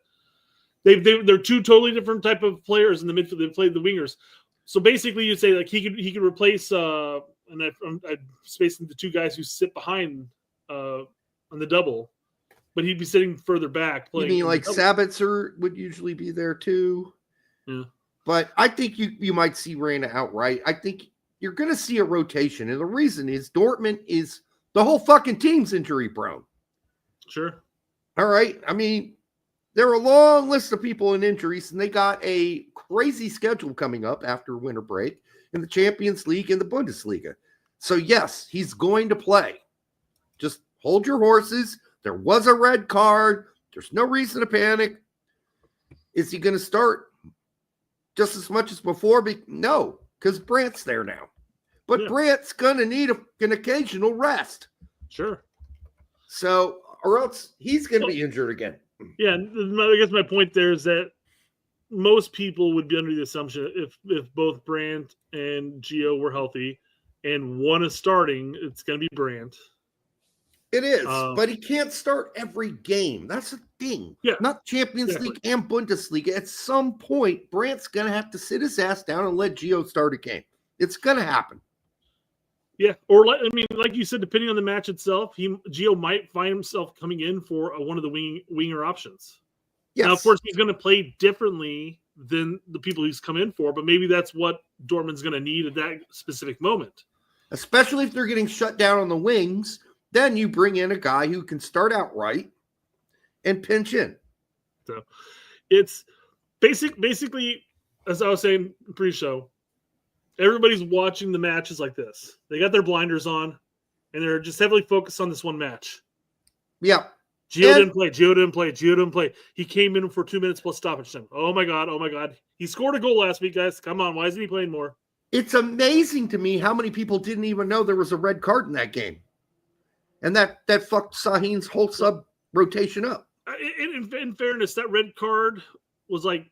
They're two totally different type of players in the midfield. They play the wingers. So basically, you'd say like he could replace and I'm spacing the two guys who sit behind on the double, but he'd be sitting further back. You mean like Sabitzer would usually be there too? Yeah. But I think you might see Reyna outright. I think you're going to see a rotation, and the reason is Dortmund is the whole fucking team's injury prone. Sure. All right. I mean, there are a long list of people in injuries, and they got a crazy schedule coming up after winter break in the Champions League and the Bundesliga. So, yes, he's going to play. Just hold your horses. There was a red card. There's no reason to panic. Is he going to start just as much as before? No, because Brandt's there now. But Brandt's going to need an occasional rest. Sure. So, or else he's going to be injured again. Yeah, I guess my point there is that most people would be under the assumption if both Brandt and Gio were healthy and one is starting, it's going to be Brandt. It is, but he can't start every game. That's the thing. Yeah. Not Champions League and Bundesliga. At some point, Brandt's going to have to sit his ass down and let Gio start a game. It's going to happen. Yeah, or like you said, depending on the match itself, Gio might find himself coming in for one of the winger options. Yes. Now, of course, he's going to play differently than the people he's come in for, but maybe that's what Dortmund's going to need at that specific moment. Especially if they're getting shut down on the wings, then you bring in a guy who can start out right and pinch in. So it's basically, as I was saying pre-show, everybody's watching the matches like this. They got their blinders on, and they're just heavily focused on this one match. Yeah. Gio didn't play. He came in for 2 minutes plus stoppage time. Oh, my God. He scored a goal last week, guys. Come on. Why isn't he playing more? It's amazing to me how many people didn't even know there was a red card in that game. And that fucked Sahin's whole sub rotation up. In fairness, that red card was like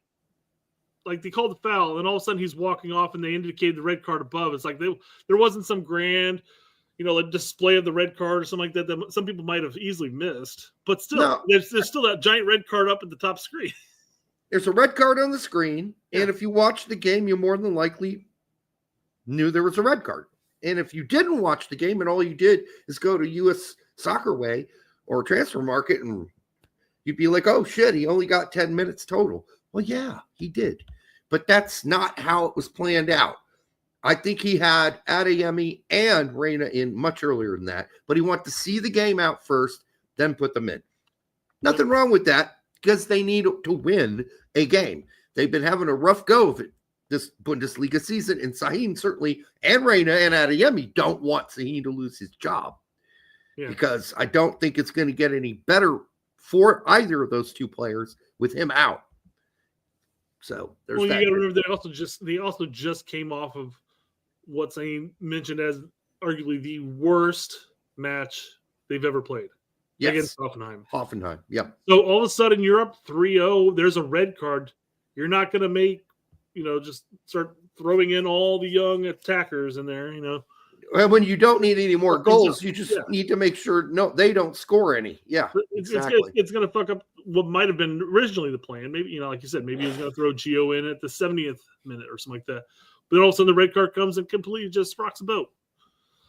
they called the foul, and all of a sudden he's walking off, and they indicated the red card above. It's like there wasn't some grand, like display of the red card or something like that some people might have easily missed. But still, there's still that giant red card up at the top screen. There's a red card on the screen, and if you watch the game, you more than likely knew there was a red card. And if you didn't watch the game and all you did is go to US Soccer Way or Transfer Market, and you'd be like, oh, shit, he only got 10 minutes total. Well, yeah, he did. But that's not how it was planned out. I think he had Adeyemi and Reyna in much earlier than that, but he wanted to see the game out first, then put them in. Nothing wrong with that, because they need to win a game. They've been having a rough go of it this Bundesliga season, and Sahin certainly, and Reyna and Adeyemi don't want Sahin to lose his job, because I don't think it's going to get any better for either of those two players with him out. So there's that. You got to remember they also just came off of what Sahin mentioned as arguably the worst match they've ever played against Hoffenheim. Yep. So all of a sudden you're up 3-0. There's a red card. You're not going to make, just start throwing in all the young attackers in there, And when you don't need any more goals, you just need to make sure they don't score any. Yeah, exactly. It's going to fuck up what might have been originally the plan. Maybe, like you said, maybe he was going to throw Gio in at the 70th minute or something like that. But then all of a sudden the red card comes and completely just rocks the boat.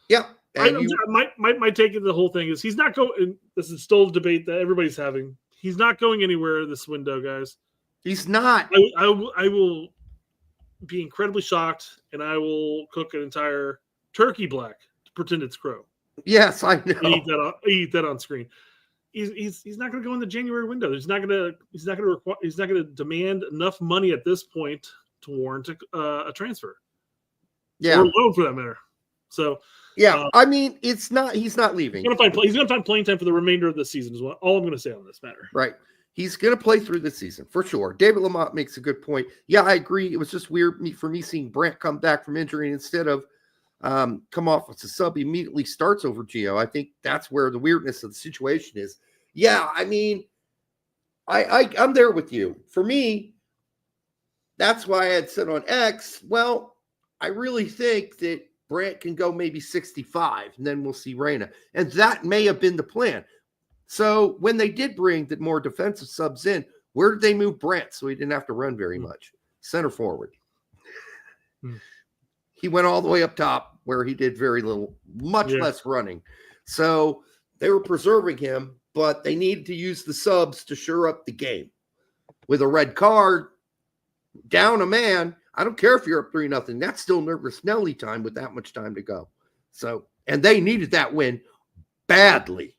Yeah. My take of the whole thing is he's not going. This is still a debate that everybody's having. He's not going anywhere this window, guys. He's not. I will be incredibly shocked, and I will cook an entire turkey black to pretend it's crow. Yes, I know. And eat that on screen. He's not going to go in the January window. He's not going to demand enough money at this point to warrant a transfer. Yeah, or a loan for that matter. So yeah, I mean, he's not leaving. He's going to find playing time for the remainder of the season. Is all I'm going to say on this matter. Right. He's going to play through the season for sure. David Lamont makes a good point. Yeah, I agree. It was just weird for me seeing Brandt come back from injury instead of come off as a sub, immediately starts over Gio. I think that's where the weirdness of the situation is. Yeah, I mean, I'm there with you. For me, that's why I had said on X, well, I really think that Brandt can go maybe 65, and then we'll see Reyna. And that may have been the plan. So when they did bring the more defensive subs in, where did they move Brandt so he didn't have to run very much? Center forward. He went all the way up top where he did very little, much less running. So they were preserving him, but they needed to use the subs to shore up the game. With a red card, down a man, I don't care if you're up 3-0. That's still nervous Nelly time with that much time to go. So, and they needed that win badly.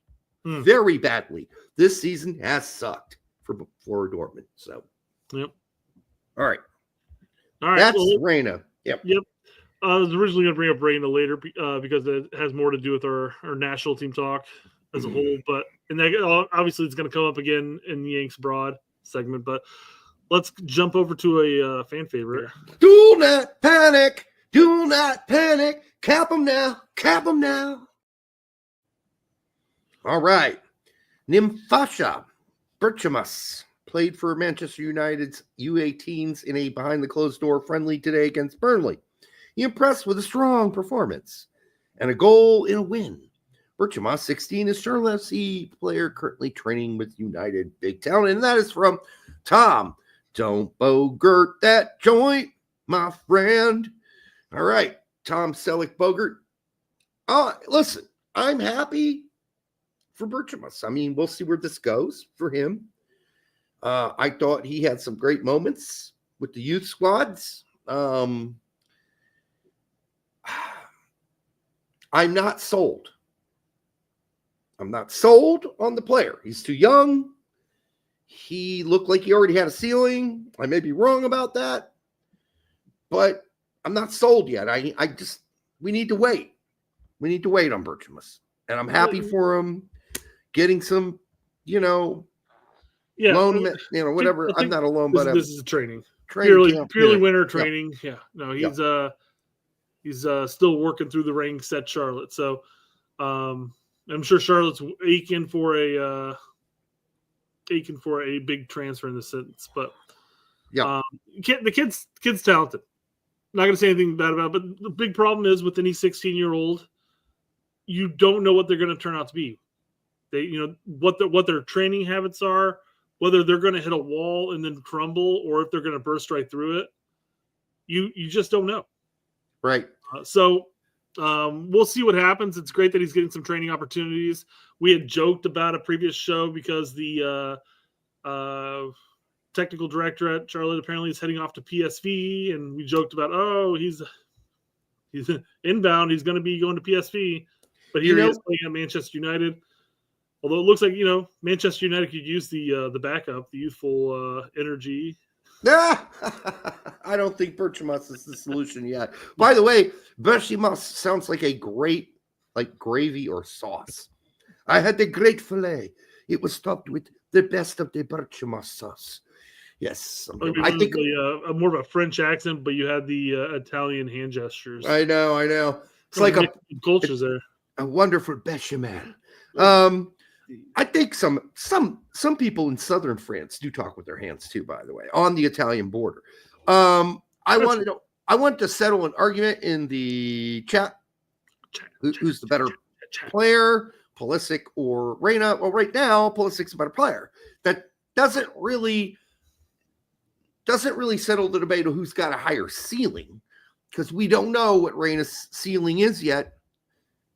Very badly. This season has sucked for Dortmund. So, yep. All right. That's Reyna. Yep. I was originally going to bring up Reyna later because it has more to do with our national team talk as a whole. But and that, obviously, it's going to come up again in the Yanks Abroad segment. But let's jump over to a fan favorite. Do not panic. Do not panic. Cap them now. Cap them now. All right. Nimfasha Berchamas played for Manchester United's U18s in a behind-the-closed-door friendly today against Burnley. He impressed with a strong performance and a goal in a win. Berchamas, 16, is Charlotte FC player currently training with United. Big talent, and that is from Tom. Don't bogart that joint, my friend. All right, Tom Selleck Bogart. Oh, listen, I'm happy for Berchamas. I mean, we'll see where this goes for him. I thought he had some great moments with the youth squads. I'm not sold. I'm not sold on the player. He's too young. He looked like he already had a ceiling. I may be wrong about that, but I'm not sold yet. We need to wait. We need to wait on Berchamas. And I'm happy for him getting some, loan, whatever. I'm not a loan, but this is a training purely winter training. Yeah. No, he's still working through the ranks at Charlotte. So I'm sure Charlotte's aching for a big transfer in this sense. But the kid's talented. Not going to say anything bad about it, but the big problem is with any 16-year-old, you don't know what they're going to turn out to be. They, what their training habits are, whether they're going to hit a wall and then crumble, or if they're going to burst right through it. You just don't know. Right. So we'll see what happens. It's great that he's getting some training opportunities. We had joked about a previous show because the technical director at Charlotte apparently is heading off to PSV, and we joked about, he's inbound. He's going to be going to PSV, but here he is playing at Manchester United. Although it looks like, Manchester United could use the backup, the youthful energy. I don't think Berchamas is the solution yet. By the way, Berchamas sounds like a great, gravy or sauce. I had the great filet. It was topped with the best of the Berchamas sauce. Yes. I think more of a French accent, but you had the Italian hand gestures. I know. It's like a cultures there. A wonderful bechamel. I think some people in southern France do talk with their hands too, by the way, on the Italian border. I want to settle an argument in the chat. Who's the better player, Pulisic or Reyna? Well, right now, Pulisic's a better player. That doesn't really settle the debate of who's got a higher ceiling, because we don't know what Reyna's ceiling is yet.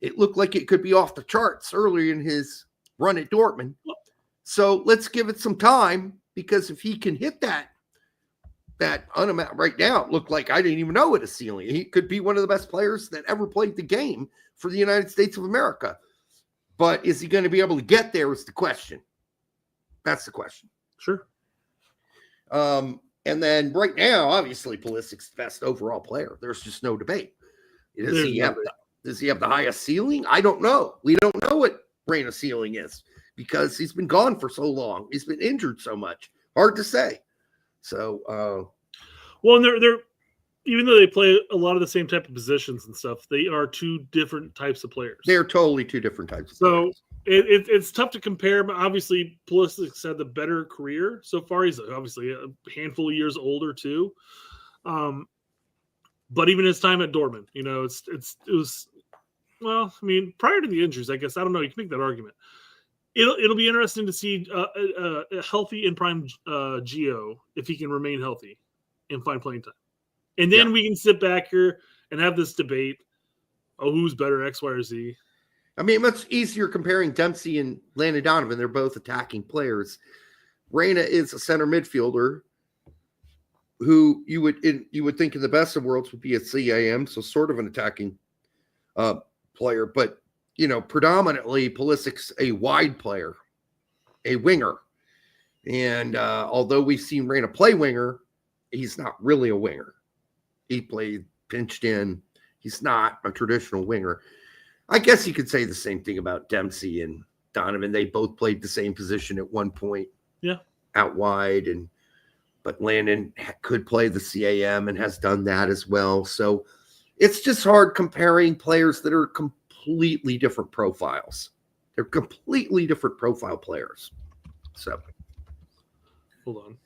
It looked like it could be off the charts earlier in his run at Dortmund. So let's give it some time, because if he can hit that, that right now it looked like I didn't even know what a ceiling. He could be one of the best players that ever played the game for the United States of America. But is he going to be able to get there is the question. That's the question. Sure. And then right now, obviously, Pulisic's the best overall player. There's just no debate. Does he have the highest ceiling? I don't know. We don't know what Reyna's ceiling is because he's been gone for so long. He's been injured so much. Hard to say. So, well, they're even though they play a lot of the same type of positions and stuff, they are two different types of players. They're totally two different types of players. So it's tough to compare, but obviously Pulisic's had the better career so far. He's obviously a handful of years older too. But even his time at Dortmund, you know, it was well, I mean, prior to the injuries, I guess, I don't know, you can make that argument. It'll be interesting to see a healthy in prime Gio if he can remain healthy and find playing time. And then we can sit back here and have this debate. Oh, who's better, X, Y, or Z? I mean, much easier comparing Dempsey and Landon Donovan. They're both attacking players. Reyna is a center midfielder who you would think in the best of worlds would be a CAM, so sort of an attacking player. But, you know, predominantly Pulisic's a wide player, a winger. And although we've seen Reyna play winger, he's not really a winger. He played pinched in. He's not a traditional winger. I guess you could say the same thing about Dempsey and Donovan. They both played the same position at one point. Yeah. Out wide. But Landon could play the CAM and has done that as well. So it's just hard comparing players that are completely different profiles. They're completely different profile players. So hold on.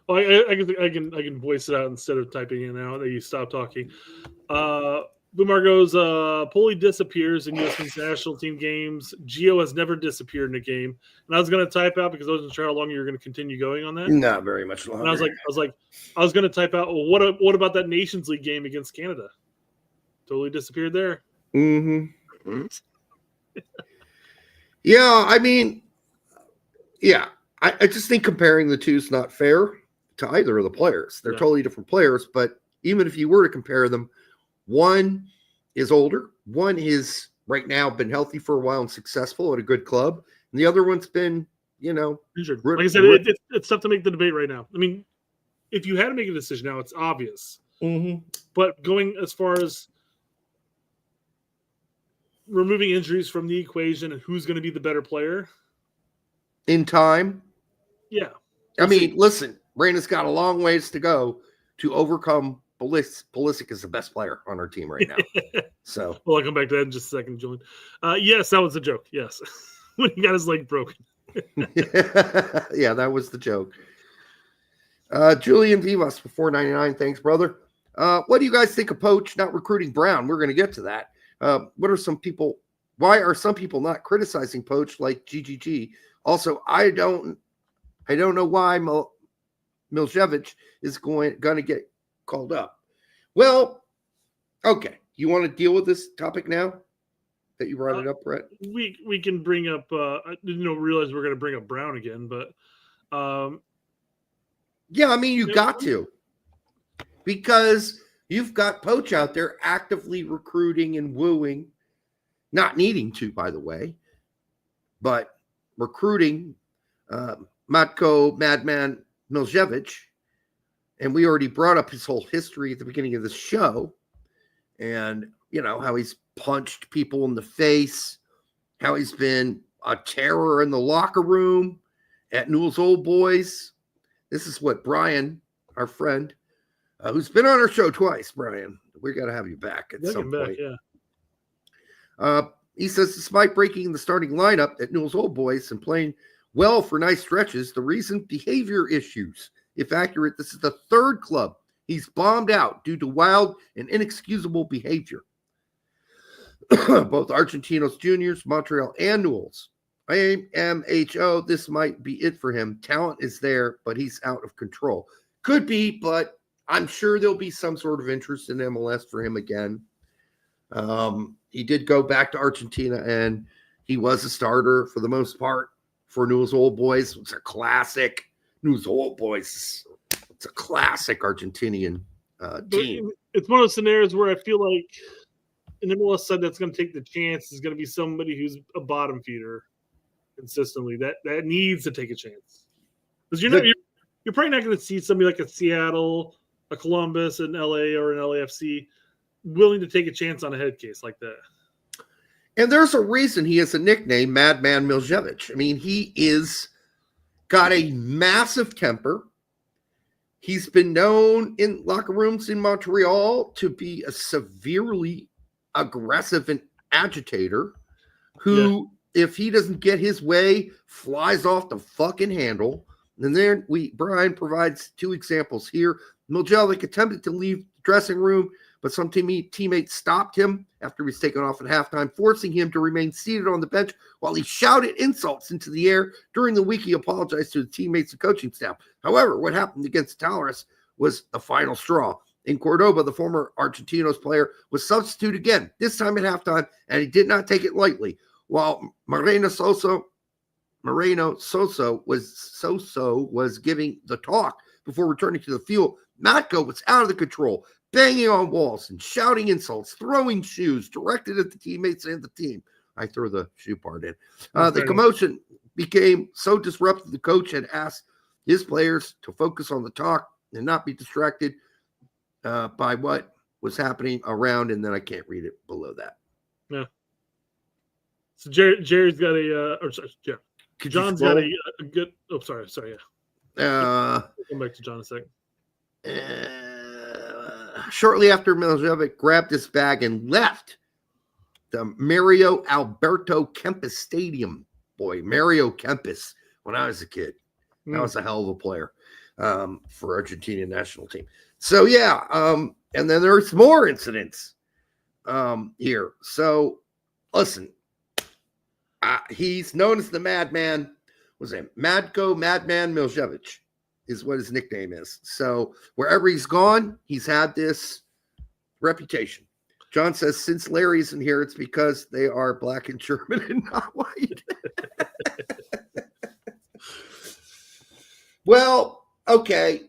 Oh, I can voice it out instead of typing it out. That you stop talking. Boomer goes, Poli disappears in U.S. national team games. Gio has never disappeared in a game. And I was going to type out because I wasn't sure how long you were going to continue going on that. Not very much longer. And I was going to type out, well, what about that Nations League game against Canada? Totally disappeared there. Mm-hmm. Yeah, I mean, yeah. I just think comparing the two is not fair to either of the players. They're totally different players, but even if you were to compare them, one is older. One is right now been healthy for a while and successful at a good club. And the other one's been, you know, like I said, it's tough to make the debate right now. I mean, if you had to make a decision now, it's obvious. Mm-hmm. But going as far as removing injuries from the equation and who's going to be the better player in time. Yeah. I mean, listen, Reyna's got a long ways to go to overcome Pulisic is the best player on our team right now. So, well, I'll come back to that in just a second, Julian. Yes, that was a joke. Yes. When he got his leg broken. Yeah, that was the joke. Julian Vivas for $4.99. Thanks, brother. What do you guys think of Poch not recruiting Brown? We're going to get to that. Why are some people not criticizing Poch like GGG? Also, I don't know why Miljevic is going to get called up. Well, okay. You want to deal with this topic now that you brought it up, Brett? We can bring up. I didn't realize we're going to bring up Brown again, but yeah, I mean you got to, because you've got Poch out there actively recruiting and wooing, not needing to, by the way, but recruiting Matko, Madman, Miljevic. And we already brought up his whole history at the beginning of the show. And, you know, how he's punched people in the face, how he's been a terror in the locker room at Newell's Old Boys. This is what Brian, our friend, who's been on our show twice, Brian, we got to have you back at some point. Yeah. He says, despite breaking the starting lineup at Newell's Old Boys and playing well for nice stretches, the recent behavior issues. If accurate, this is the third club he's bombed out due to wild and inexcusable behavior. Both Argentinos Juniors, Montreal, and Newell's. AMHO, this might be it for him. Talent is there, but he's out of control. Could be, but I'm sure there'll be some sort of interest in MLS for him again. He did go back to Argentina, and he was a starter for the most part for Newell's Old Boys. It's a classic. Newell's Old Boys. It's a classic Argentinian team. It's one of those scenarios where I feel like an MLS side that's going to take the chance is going to be somebody who's a bottom feeder consistently. That needs to take a chance, because you're probably not going to see somebody like a Seattle, a Columbus, an LA, or an LAFC willing to take a chance on a head case like that. And there's a reason he has a nickname, Madman Miljevic. I mean, he is got a massive temper. He's been known in locker rooms in Montreal to be a severely aggressive and agitator who, if he doesn't get his way, flies off the fucking handle. And then Brian provides 2 examples here. Miljevic attempted to leave the dressing room, but some teammates stopped him after he was taken off at halftime, forcing him to remain seated on the bench while he shouted insults into the air. During the week, he apologized to the teammates and coaching staff. However, what happened against Talleres was the final straw. In Cordoba, the former Argentinos player was substituted again, this time at halftime, and he did not take it lightly. While Moreno Soso was giving the talk before returning to the field, Matko was out of the control, banging on walls and shouting insults, throwing shoes directed at the teammates and the team. I throw the shoe part in. The commotion became so disruptive, the coach had asked his players to focus on the talk and not be distracted by what was happening around, and then I can't read it below that. Yeah. So Jerry's got John's got a good. Oh, sorry. Yeah. Come back to John a second. Shortly after Miljevic grabbed his bag and left the Mario Alberto Kempes Stadium. Boy, Mario Kempes, when I was a kid, that was a hell of a player for Argentina national team. So, yeah, and then there's more incidents here. So, listen, he's known as the Madman. Was it Matko Madman Miljevic is what his nickname is. So, wherever he's gone, he's had this reputation. John says, since Larry isn't here, it's because they are black and German and not white. Well, okay.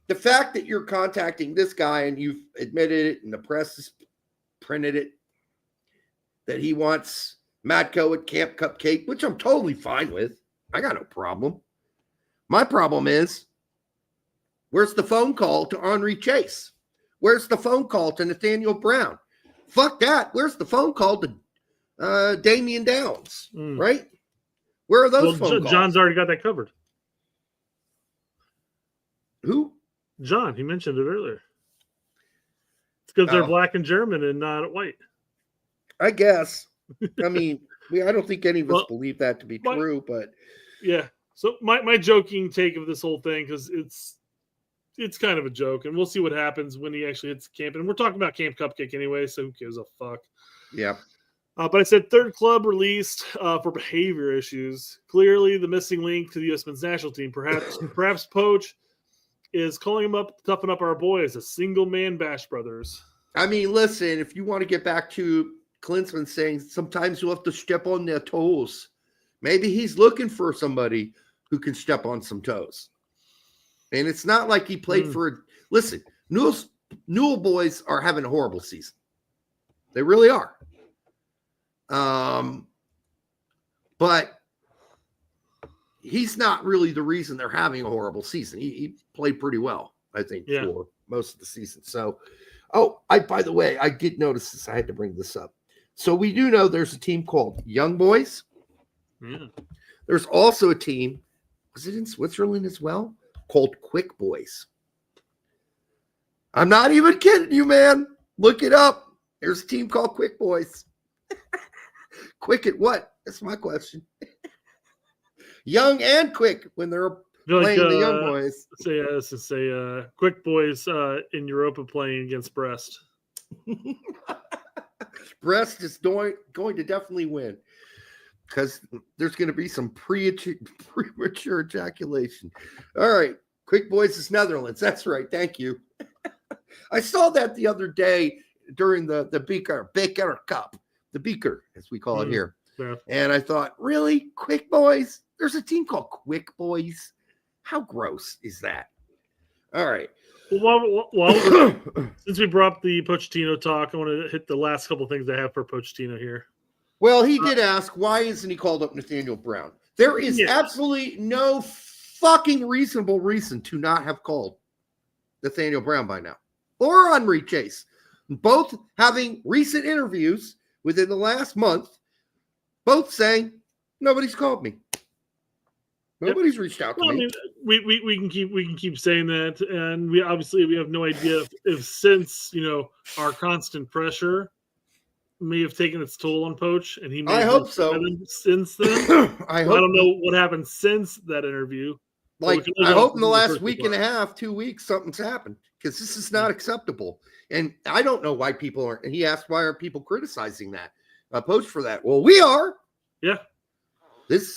The fact that you're contacting this guy and you've admitted it and the press has printed it, that he wants Matko at Camp Cupcake, which I'm totally fine with. I got no problem. My problem is, where's the phone call to Anrie Chase? Where's the phone call to Nathaniel Brown? Fuck that. Where's the phone call to Damian Downs? Right? Where are those phone calls? John's already got that covered. Who? John. He mentioned it earlier. It's because they're black and German and not white. I guess. I mean, I don't think any of us believe that to be true, but yeah. So my joking take of this whole thing, because it's kind of a joke, and we'll see what happens when he actually hits camp. And we're talking about Camp Cupcake anyway, so who gives a fuck? Yeah. But I said third club released for behavior issues. Clearly, the missing link to the U.S. men's national team. Perhaps Poch is calling him up to toughen up our boys, a single man Bash Brothers. I mean, listen, if you want to get back to Klinsmann saying sometimes you have to step on their toes, maybe he's looking for somebody who can step on some toes. And it's not like he played for – listen, Newell boys are having a horrible season. They really are. But he's not really the reason they're having a horrible season. He played pretty well, I think, for most of the season. So, by the way, I did notice this. I had to bring this up. So we do know there's a team called Young Boys. Yeah. There's also a team, was it in Switzerland as well, called Quick Boys. I'm not even kidding you, man. Look it up. There's a team called Quick Boys. Quick at what? That's my question. Young and quick when they're playing the Young Boys. Say Quick Boys in Europa playing against Brest. Brest is going to definitely win, because there's going to be some premature ejaculation. All right. Quick Boys is Netherlands. That's right. Thank you. I saw that the other day during the Beker Cup, the Beker, as we call it here. Yeah. And I thought, really? Quick Boys? There's a team called Quick Boys? How gross is that? All right. Well, since we brought up the Pochettino talk, I want to hit the last couple of things I have for Pochettino here. Well, he did ask, why isn't he called up Nathaniel Brown? There is absolutely no fucking reasonable reason to not have called Nathaniel Brown by now. Or Anrie Chase. Both having recent interviews within the last month, both saying, nobody's called me. Nobody's reached out to me. I mean, we can keep saying that, and we have no idea if since our constant pressure may have taken its toll on Poch, and he may have hope so. Since then. I don't know what happened since that interview. I hope in the last week and a half, 2 weeks, something's happened, because this is not acceptable. And I don't know why people aren't. And he asked, why are people criticizing that Poch for that? Well, we are. Yeah.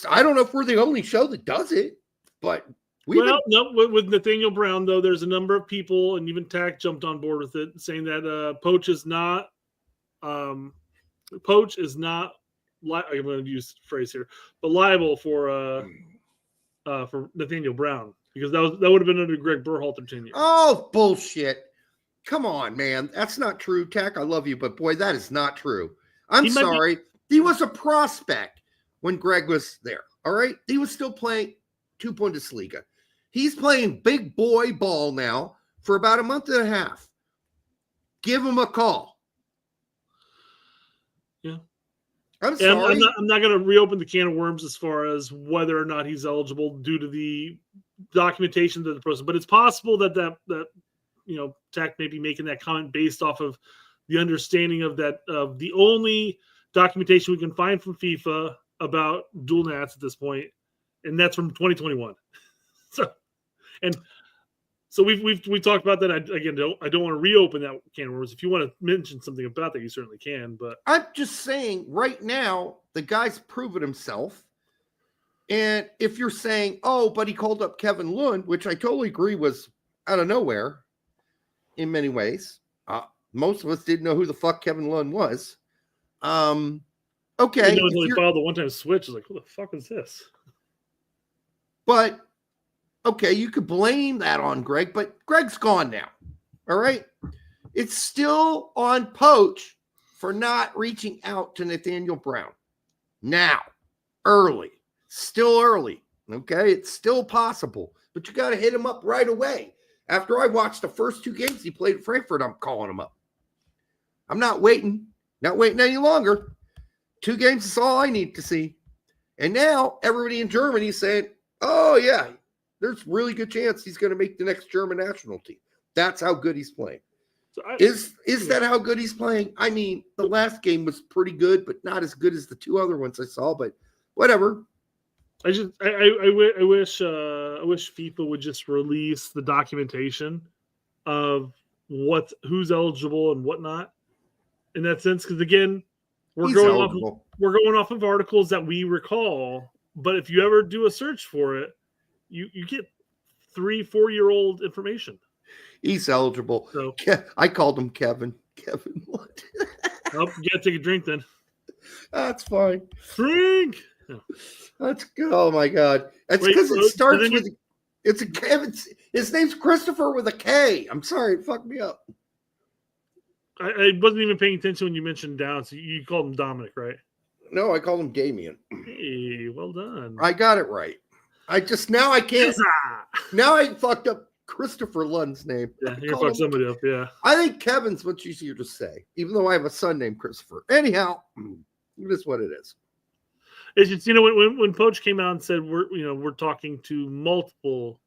I don't know if we're the only show that does it, but with Nathaniel Brown, though, there's a number of people, and even Tack jumped on board with it, saying that Poch is not I'm going to use the phrase here, but liable for Nathaniel Brown, because that would have been under Greg Berhalter tenure. Oh, bullshit. Come on, man. That's not true. Tack, I love you, but boy, that is not true. I'm sorry. He was a prospect when Greg was there. All right. He was still playing 2 Bundesliga. He's playing big boy ball now for about a month and a half. Give him a call. Yeah. I'm sorry. I'm not going to reopen the can of worms as far as whether or not he's eligible due to the documentation of the person, but it's possible that Tack may be making that comment based off of the understanding of that of the only documentation we can find from FIFA about dual nats at this point, and that's from 2021. So we've talked about that. I don't want to reopen that can of worms. If you want to mention something about that, you certainly can. But I'm just saying, right now the guy's proven himself. And if you're saying, oh, but he called up Kevin Lund, which I totally agree was out of nowhere in many ways. Most of us didn't know who the fuck Kevin Lund was. Okay. Until he filed the one-time switch. I was like, who the fuck is this? But, okay, you could blame that on Greg, but Greg's gone now. All right? It's still on Poch for not reaching out to Nathaniel Brown. Now, early. Still early. Okay? It's still possible. But you got to hit him up right away. After I watched the first 2 games he played at Frankfurt, I'm calling him up. I'm not waiting. Not waiting any longer. 2 games is all I need to see. And now everybody in Germany is saying, oh, yeah, there's really good chance he's going to make the next German national team. That's how good he's playing. So is that how good he's playing? I mean, the last game was pretty good, but not as good as the 2 other ones I saw, but whatever. I wish FIFA would just release the documentation of who's eligible and whatnot in that sense. Because again, we're going off of articles that we recall, but if you ever do a search for it, you get 3-4-year-old information. He's eligible. So, I called him Kevin. Kevin what? Oh, you gotta take a drink then. That's fine. Drink. No. That's good. Oh my God. That's because it starts with it's a Kevin. His name's Christopher with a K. I'm sorry, it fucked me up. I wasn't even paying attention when you mentioned Down. So you called him Dominic, right? No, I called him Damien. Hey, well done. I got it right. I can't. Now I fucked up Christopher Lund's name. Yeah, you fucked somebody up. Yeah. I think Kevin's much easier to say, even though I have a son named Christopher. Anyhow, it is what it is. It's just, when Poch came out and said we're talking to multiple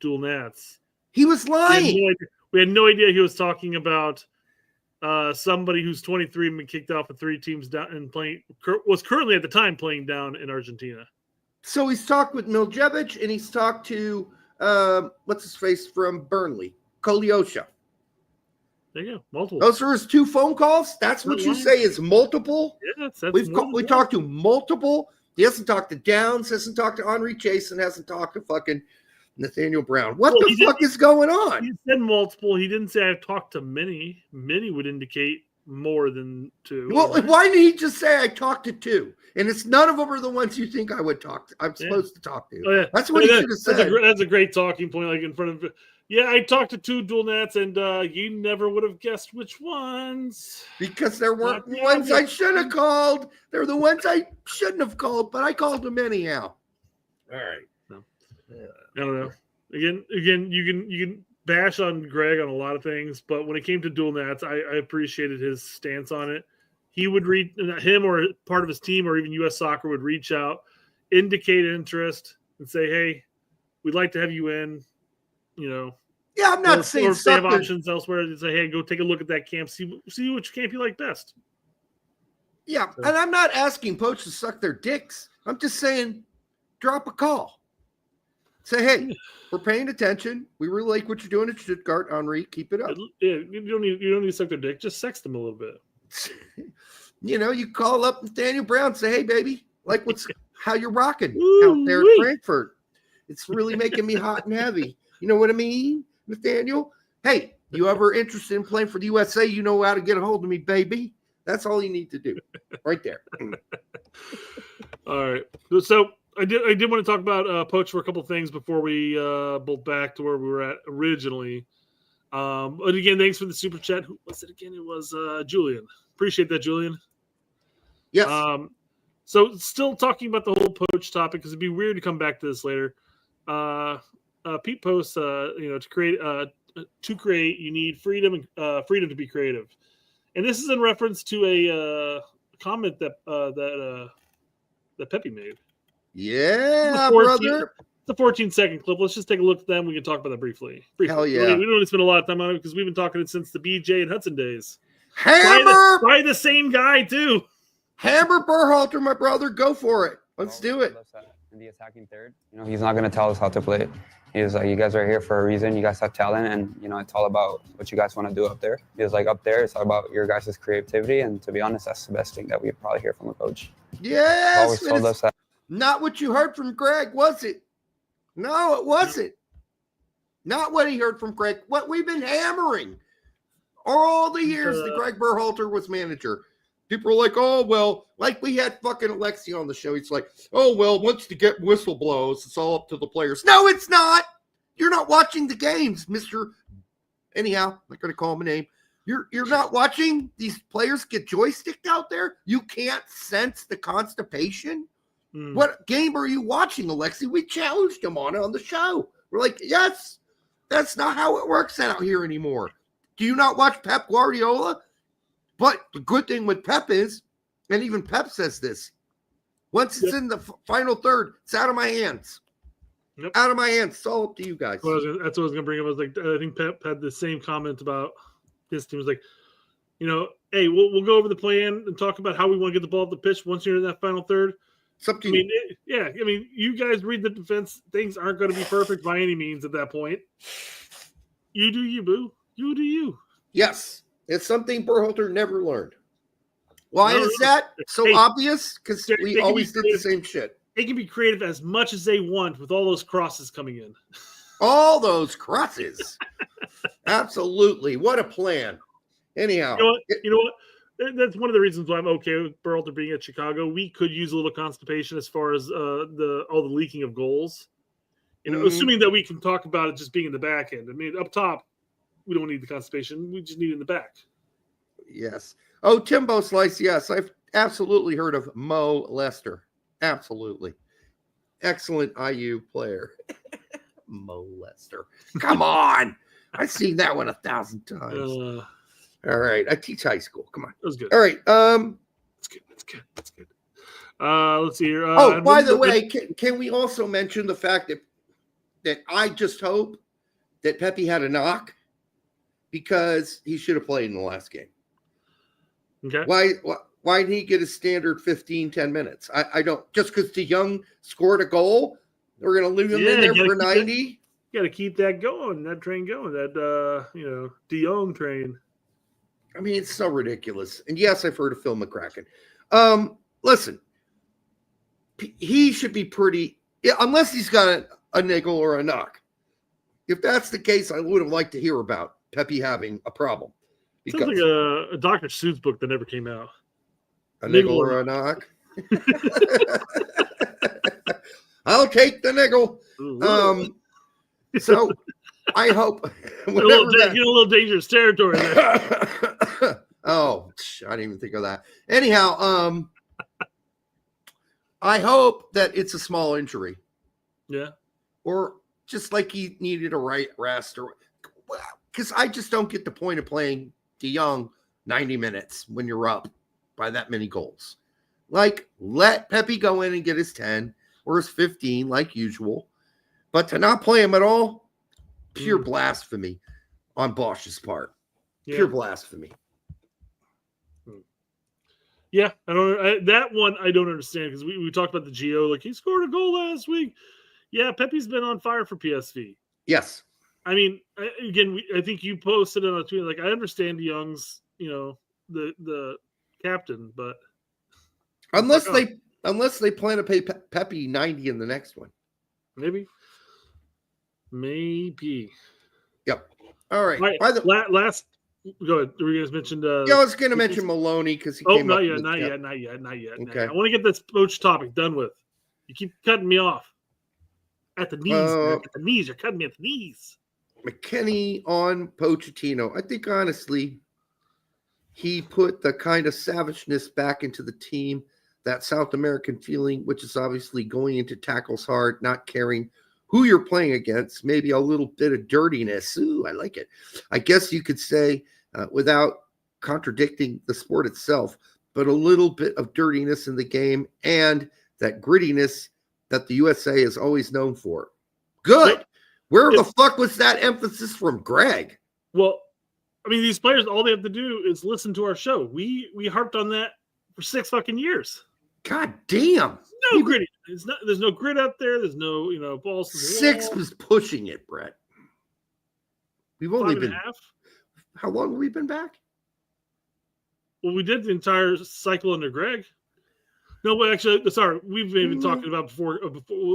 dual nats, he was lying. We had no idea he was talking about somebody who's 23 and been kicked off of 3 teams down and was currently at the time playing down in Argentina. So he's talked with Miljevic and he's talked to what's his face from Burnley, Kolyosha. There you go. Multiple. Those are his 2 phone calls. That's what you say is multiple. Yeah, we talked to multiple. He hasn't talked to Downs, hasn't talked to Anrie Chase, and hasn't talked to fucking Nathaniel Brown. What the fuck is going on? He said multiple. He didn't say I've talked to many. Many would indicate more than 2. Well, why didn't he just say I talked to 2? And it's none of them are the ones you think I would talk to. I'm supposed to talk to. Oh, yeah. That's what he should have said. That's a great talking point, like in front of Yeah, I talked to 2 dual nats, and you never would have guessed which ones. Because there weren't Not the ones I obvious should have called. They're the ones I shouldn't have called, but I called them anyhow. All right. No. I don't know. Again, you can bash on Greg on a lot of things, but when it came to dual nats, I appreciated his stance on it. He would read him or part of his team or even U.S. Soccer would reach out, indicate interest, and say, "Hey, we'd like to have you in." Yeah, I'm not saying or if they have suck their- options elsewhere, and say, "Hey, go take a look at that camp. See which camp you like best." Yeah, and I'm not asking Poch to suck their dicks. I'm just saying, drop a call. Say, hey, we're paying attention. We really like what you're doing at Stuttgart, Anrie. Keep it up. Yeah, you don't need to suck their dick. Just sex them a little bit. You call up Nathaniel Brown, say, hey, baby, like how you're rocking Woo, out there wee. at Frankfurt. It's really making me hot and heavy. You know what I mean, Nathaniel? Hey, you ever interested in playing for the USA? You know how to get a hold of me, baby. That's all you need to do right there. All right. So I did want to talk about Poch for a couple things before we bolt back to where we were at originally. And again, thanks for the super chat. Who was it again? It was Julian. Appreciate that, Julian. Yes. So still talking about the whole Poch topic, because it'd be weird to come back to this later. Pete posts, to create, you need freedom to be creative. And this is in reference to a comment that Pepe made. Yeah, brother. It's a 14-second clip. Let's just take a look at that and we can talk about that briefly. Hell yeah. We don't need to spend a lot of time on it because we've been talking it since the BJ and Hudson days. Hammer! By the same guy, too. Hammer Berhalter, my brother. Go for it. Let's do it. In the attacking third, he's not going to tell us how to play it. He's like, you guys are here for a reason. You guys have talent, and it's all about what you guys want to do up there. He's like, up there, it's all about your guys' creativity, and to be honest, that's the best thing that we probably hear from a coach. Yes, always told us that. Not what you heard from Greg, was it? No, it wasn't. Not what he heard from Greg. What we've been hammering all the years that Greg Berhalter was manager. People are like, oh, well, like we had fucking Alexi on the show. He's like, oh, well, once the whistle blows, it's all up to the players. No, it's not. You're not watching the games, Mr. Anyhow, I'm not going to call him a name. You're not watching these players get joysticked out there? You can't sense the constipation? What game are you watching, Alexi? We challenged him on it on the show. We're like, yes, that's not how it works out here anymore. Do you not watch Pep Guardiola? But the good thing with Pep is, and even Pep says this, once it's in the final third, it's out of my hands. Yep. Out of my hands. It's all up to you guys. Well, that's what I was going to bring up. I was like, I think Pep had the same comment about his team. It was like, hey, we'll go over the plan and talk about how we want to get the ball up the pitch once you're in that final third. It's up to you. You guys read the defense. Things aren't going to be perfect by any means at that point. You do you, boo. You do you. Yes. It's something Berhalter never learned. Why is that so obvious? Because we always did the same shit. They can be creative as much as they want with all those crosses coming in. All those crosses. Absolutely. What a plan. Anyhow. You know what? That's one of the reasons why I'm okay with Berhalter being at Chicago. We could use a little constipation as far as all the leaking of goals. Assuming that we can talk about it just being in the back end. I mean, up top, we don't need the constipation. We just need it in the back. Yes. Oh, Timbo Slice. Yes, I've absolutely heard of Mo Lester. Absolutely. Excellent IU player. Mo Lester. Come on. I've seen that one 1,000 times. All right. I teach high school. Come on. That was good. All right. That's good. Let's see here. By the way, can we also mention the fact that I just hope that Pepe had a knock? Because he should have played in the last game. Okay. Why didn't he get a standard 10 minutes? I don't. Just because DeYoung scored a goal, we're going to leave him in there for 90? You got to keep that going, that train going, that, DeYoung train. I mean, it's so ridiculous. And yes, I've heard of Phil McCracken. Listen, he should be unless he's got a niggle or a knock. If that's the case, I would have liked to hear about Pepe having a problem. Sounds like a Dr. Seuss book that never came out. A niggle or a knock? I'll take the niggle. So I hope. Get a little dangerous territory there. Oh, I didn't even think of that. Anyhow, I hope that it's a small injury. Yeah. Or just like he needed a right rest, or because I just don't get the point of playing De Jong 90 minutes when you're up by that many goals. Like, let Pepe go in and get his 10 or his 15 like usual. But to not play him at all, pure blasphemy on Bosch's part. Yeah. Pure blasphemy. Yeah, that one I don't understand, because we talked about the Gio, like he scored a goal last week. Yeah, Pepe's been on fire for PSV. Yes. I mean, I think you posted on a tweet, like, I understand De Jong's, the captain, but unless they plan to pay Pepe 90 in the next one. Maybe. Yep. All right. Last, go ahead. Were you guys mentioned? I was going to mention Maloney because he came not up. Yet, not yet. Okay. I want to get this Poch topic done with. You keep cutting me off at the knees. Man. At the knees, you're cutting me at the knees. McKinney on Pochettino. I think honestly, he put the kind of savageness back into the team, that South American feeling, which is obviously going into tackles hard, not caring who you're playing against, maybe a little bit of dirtiness. Ooh, I like it. I guess you could say, without contradicting the sport itself, but a little bit of dirtiness in the game and that grittiness that the USA is always known for. Good. Where the fuck was that emphasis from Greg? Well, I mean, these players, all they have to do is listen to our show. We harped on that for 6 fucking years. God damn. No gritty. There's no grit out there. There's no, balls to the 6 wall. was pushing it, Brett. We've only 5.5. How long have we been back? Well, we did the entire cycle under Greg. No, but actually, sorry, we've been talking about before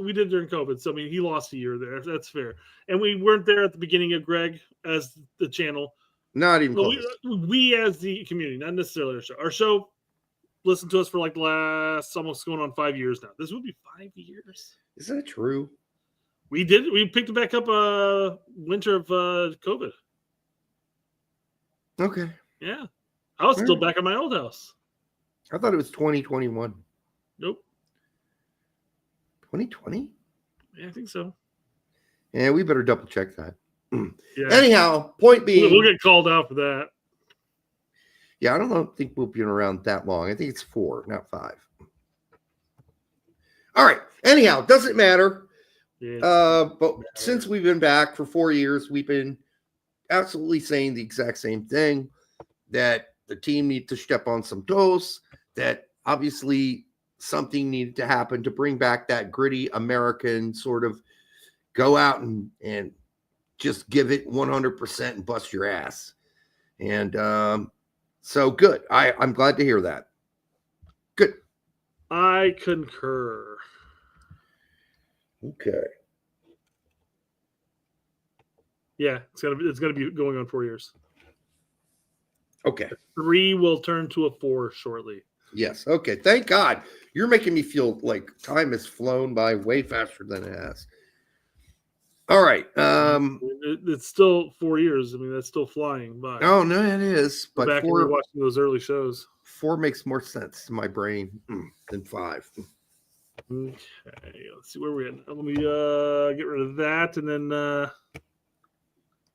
we did during COVID. So I mean, he lost a year there. That's fair. And we weren't there at the beginning of Greg as the channel. Not even close. We as the community, not necessarily our show. Our show listened to us for like the last almost going on 5 years now. This would be 5 years. Is that true? We picked it back up winter of COVID. Okay. Yeah. I was still back at my old house. I thought it was 2021. Nope. 2020? Yeah, I think so. Yeah, we better double check that. Yeah. Anyhow, point being, we'll get called out for that. Yeah, I don't think we'll be around that long. I think it's 4, not 5. All right. Anyhow, doesn't matter. Yeah, but since we've been back for 4 years, we've been absolutely saying the exact same thing, that the team needs to step on some toes, that obviously something needed to happen to bring back that gritty American sort of go out and just give it 100% and bust your ass. And so good. I'm glad to hear that. Good. I concur. Okay. Yeah, it's gonna be going on 4 years. Okay. 3 will turn to a 4 shortly. Yes. Okay. Thank God. You're making me feel like time has flown by way faster than it has. All right. It's still 4 years. I mean, that's still flying by. Oh no, it is. But back 4, watching those early shows. 4 makes more sense to my brain than 5. Okay. Let's see where we're at. Let me get rid of that, and then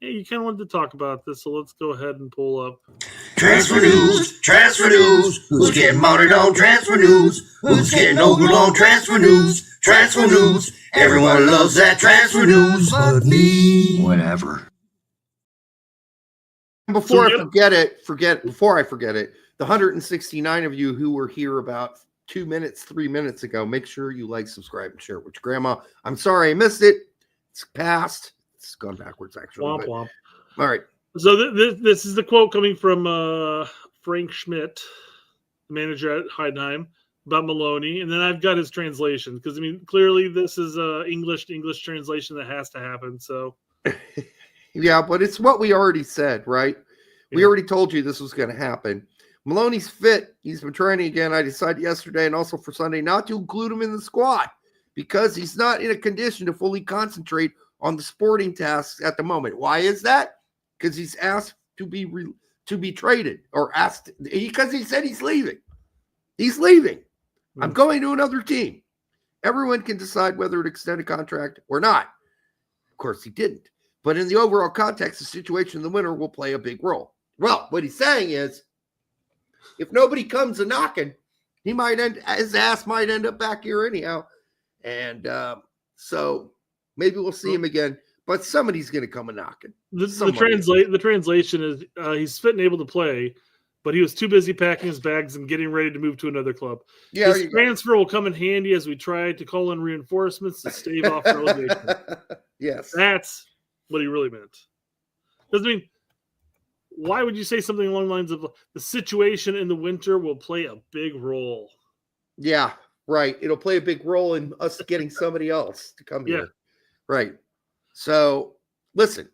you kind of wanted to talk about this, so let's go ahead and pull up. Transfer news, transfer news. Who's getting mounted on transfer news? Who's getting over on transfer news? Transfer news. Everyone loves that transfer news, but me. Whatever. Before I forget it, the 169 of you who were here about 2 minutes, 3 minutes ago, make sure you like, subscribe, and share it with your grandma. I'm sorry I missed it. It's past. It's gone backwards, actually. Womp womp. All right. So this is the quote coming from Frank Schmidt, manager at Heidenheim, about Maloney, and then I've got his translation, because I mean clearly this is English to English translation that has to happen. So yeah, but it's what we already said, right? Yeah. We already told you this was going to happen. Maloney's fit. He's been training again. I decided yesterday and also for Sunday not to include him in the squad because he's not in a condition to fully concentrate on the sporting tasks at the moment. Why is that? Because he's asked to be traded, or asked because he said he's leaving. He's leaving. I'm going to another team. Everyone can decide whether to extend a contract or not. Of course, he didn't. But in the overall context, the situation in the winter will play a big role. Well, what he's saying is, if nobody comes a knocking, his ass might end up back here anyhow. And so maybe we'll see him again. But somebody's going to come a knocking. The translation is he's fit and able to play, but he was too busy packing his bags and getting ready to move to another club. Yeah, his transfer will come in handy as we try to call in reinforcements to stave off relegation. Yes. That's what he really meant. Doesn't mean, why would you say something along the lines of the situation in the winter will play a big role? Yeah, right. It'll play a big role in us getting somebody else to come here. Right. So, listen,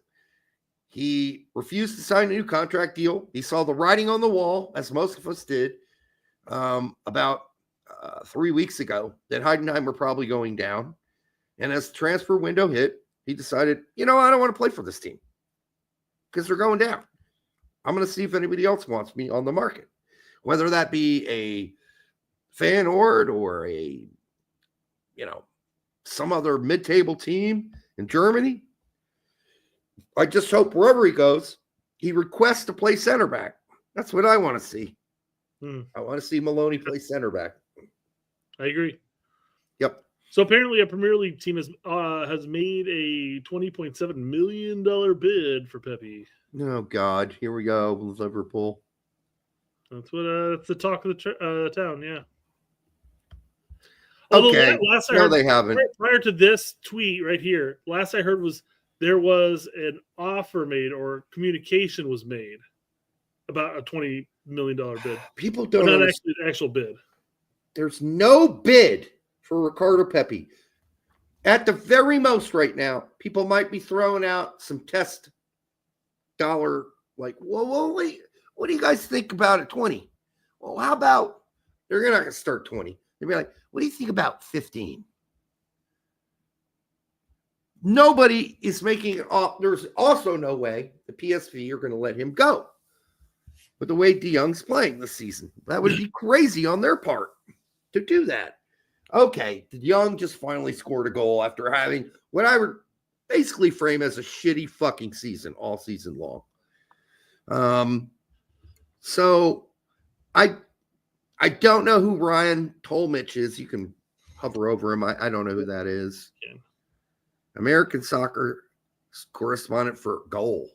he refused to sign a new contract deal. He saw the writing on the wall, as most of us did, about 3 weeks ago, that Heidenheim were probably going down. And as the transfer window hit, he decided, I don't want to play for this team because they're going down. I'm going to see if anybody else wants me on the market, whether that be a Feyenoord or a, some other mid-table team in Germany. I just hope wherever he goes, he requests to play center back. That's what I want to see. I want to see Maloney play center back. I agree. Yep. So apparently a Premier League team has made a $20.7 million bid for Pepe. Oh, God. Here we go with Liverpool. That's that's the talk of the town, yeah. Although last I heard, they haven't. Prior to this tweet right here, last I heard was there was an offer made or communication was made about a $20 million bid. People don't not understand. actually an actual bid. There's no bid for Ricardo Pepi. At the very most right now, people might be throwing out some test dollar, like, whoa, wait, what do you guys think about at 20? Well, how about, they're not going to start 20. They'll be like, what do you think about 15? Nobody is making it off. There's also no way the PSV are going to let him go. But the way De Jong's playing this season, that would be crazy on their part to do that. Okay, De Jong just finally scored a goal after having what I would basically frame as a shitty fucking season all season long. So I don't know who Ryan Tolmich is. You can hover over him. I don't know who that is. Yeah. American soccer correspondent for Goal.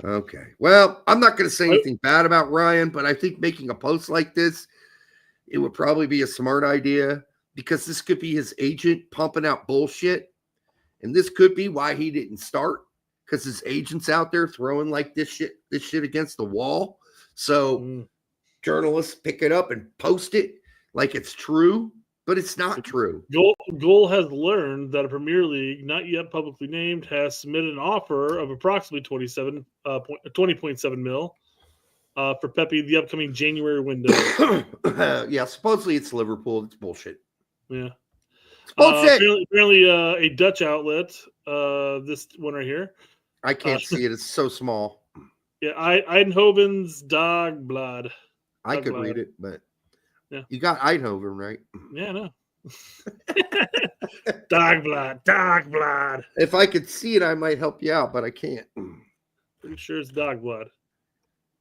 Okay. Well, I'm not going to say anything bad about Ryan, but I think making a post like this, it would probably be a smart idea because this could be his agent pumping out bullshit. And this could be why he didn't start, because his agent's out there throwing like this shit against the wall. So journalists pick it up and post it like it's true, but it's not true. Goal has learned that a Premier League, not yet publicly named, has submitted an offer of approximately $20.7 mil for Pepe the upcoming January window. Yeah, supposedly it's Liverpool. It's bullshit. Yeah. It's bullshit. Apparently a Dutch outlet, this one right here. I can't see it. It's so small. Yeah, Eindhoven's Dagblad. I could read it, but yeah. You got Eindhoven, right? Yeah, no. Dagblad. If I could see it, I might help you out, but I can't. Pretty sure it's Dagblad.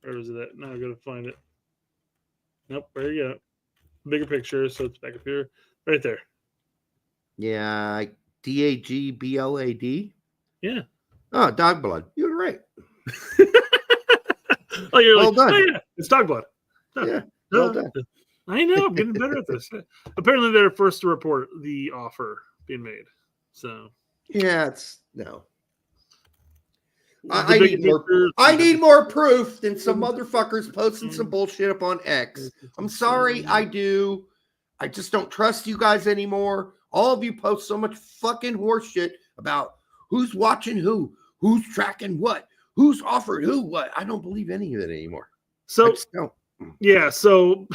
Where is it at? Now I gotta find it. Nope, there you go. Bigger picture, so it's back up here. Right there. Yeah, Dagblad. Yeah. Oh, Dagblad. You're right. Oh, you're well like, done. Oh, yeah, it's Dagblad. Yeah, well done. I know, I'm getting better at this. Apparently, they're first to report the offer being made. So, yeah, it's no. I need more proof than some motherfuckers posting some bullshit up on X. I'm sorry, I do. I just don't trust you guys anymore. All of you post so much fucking horse shit about who's watching who's tracking what, who's offered who what. I don't believe any of it anymore. So, I just don't. Yeah, so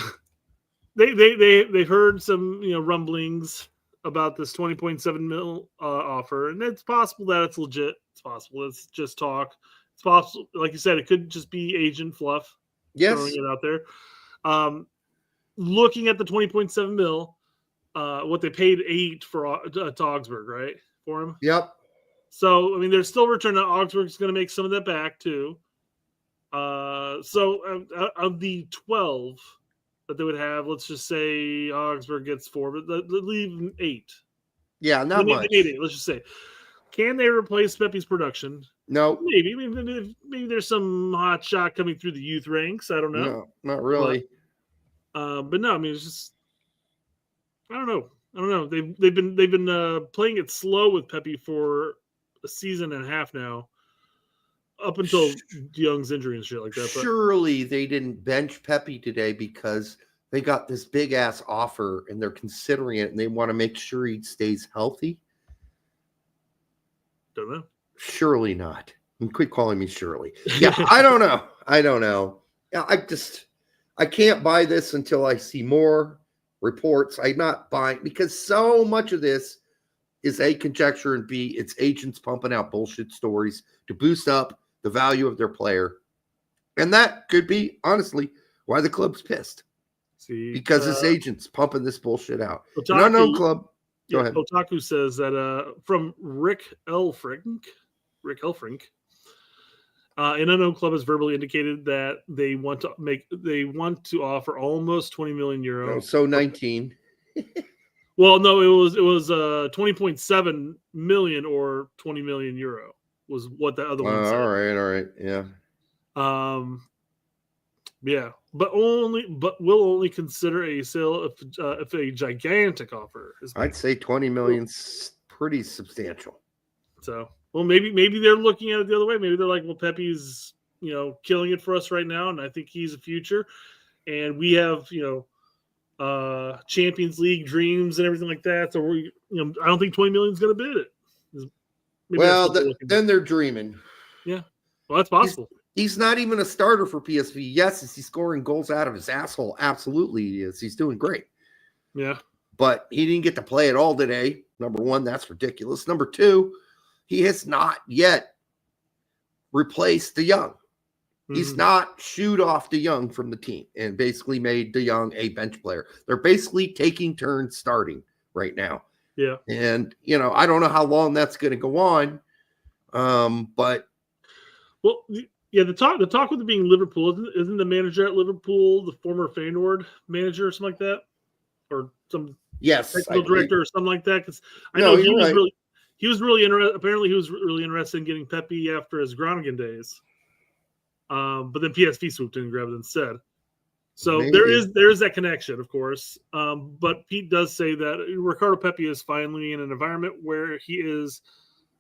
they've heard some rumblings about this 20.7 mil offer, and it's possible that it's legit. It's possible it's just talk. It's possible, like you said, it could just be agent fluff. Yes. Throwing it out there. Looking at the 20.7 mil, what they paid 8 for to Augsburg, right? For him. Yep. So I mean, there's still return. Augsburg's going to make some of that back too. So of the 12 that they would have, let's just say Augsburg gets 4, but leave 8. Yeah, not much. Let's just say, can they replace Pepe's production? No. Maybe. Maybe there's some hot shot coming through the youth ranks. I don't know. No, not really. But no, I mean, it's just, I don't know. They've been playing it slow with Pepe for a season and a half now, up until Young's injury and shit like that. But surely they didn't bench Pepe today because they got this big ass offer and they're considering it and they want to make sure he stays healthy. Don't know. Surely not. And quit calling me Shirley. Yeah, I don't know. Yeah, I can't buy this until I see more reports. I'm not buying because so much of this is A, conjecture, and B, it's agents pumping out bullshit stories to boost up the value of their player. And that could be, honestly, why the club's pissed. See, because it's agents pumping this bullshit out. Otaku, An unknown club. Go ahead. Otaku says that from Rick Elfrink, an unknown club has verbally indicated that they want to offer almost 20 million euro. Oh, so 19. Well, no, it was 20.7 million or 20 million euro was what the other one said. All right, yeah. Yeah, but will only consider a sale if a gigantic offer is made. I'd say 20 million's pretty substantial. So, well, maybe they're looking at it the other way. Maybe they're like, well, Pepe's killing it for us right now, and I think he's a future, and we have Champions League dreams and everything like that. So I don't think 20 million is going to bid it. Maybe well, then they're dreaming. Yeah, well, that's possible. He's not even a starter for PSV. Yes, is he scoring goals out of his asshole? Absolutely he is. He's doing great. Yeah. But he didn't get to play at all today. Number one, that's ridiculous. Number two, he has not yet replaced De Jong. Mm-hmm. He's not shooed off De Jong from the team and basically made De Jong a bench player. They're basically taking turns starting right now. Yeah. And, I don't know how long that's going to go on. But. Well, yeah, the talk with it being Liverpool, isn't the manager at Liverpool the former Feyenoord manager or something like that? Or some technical director or something like that? Because I know he was really interested. Apparently, he was really interested in getting Pepe after his Groningen days. But then PSV swooped in and grabbed it instead. So maybe. there is that connection, of course. But Pete does say that Ricardo Pepe is finally in an environment where he is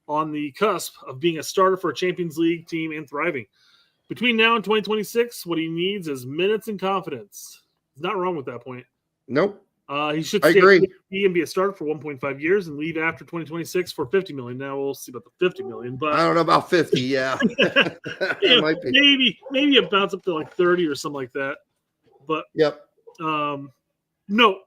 on the cusp of being a starter for a Champions League team and thriving. Between now and 2026, what he needs is minutes and confidence. He's not wrong with that point. Nope. He should stay and be a starter for 1.5 years and leave after 2026 for 50 million. Now we'll see about the 50 million, but I don't know about 50. Yeah, might be. Maybe it bounce up to like 30 or something like that. But yep. No.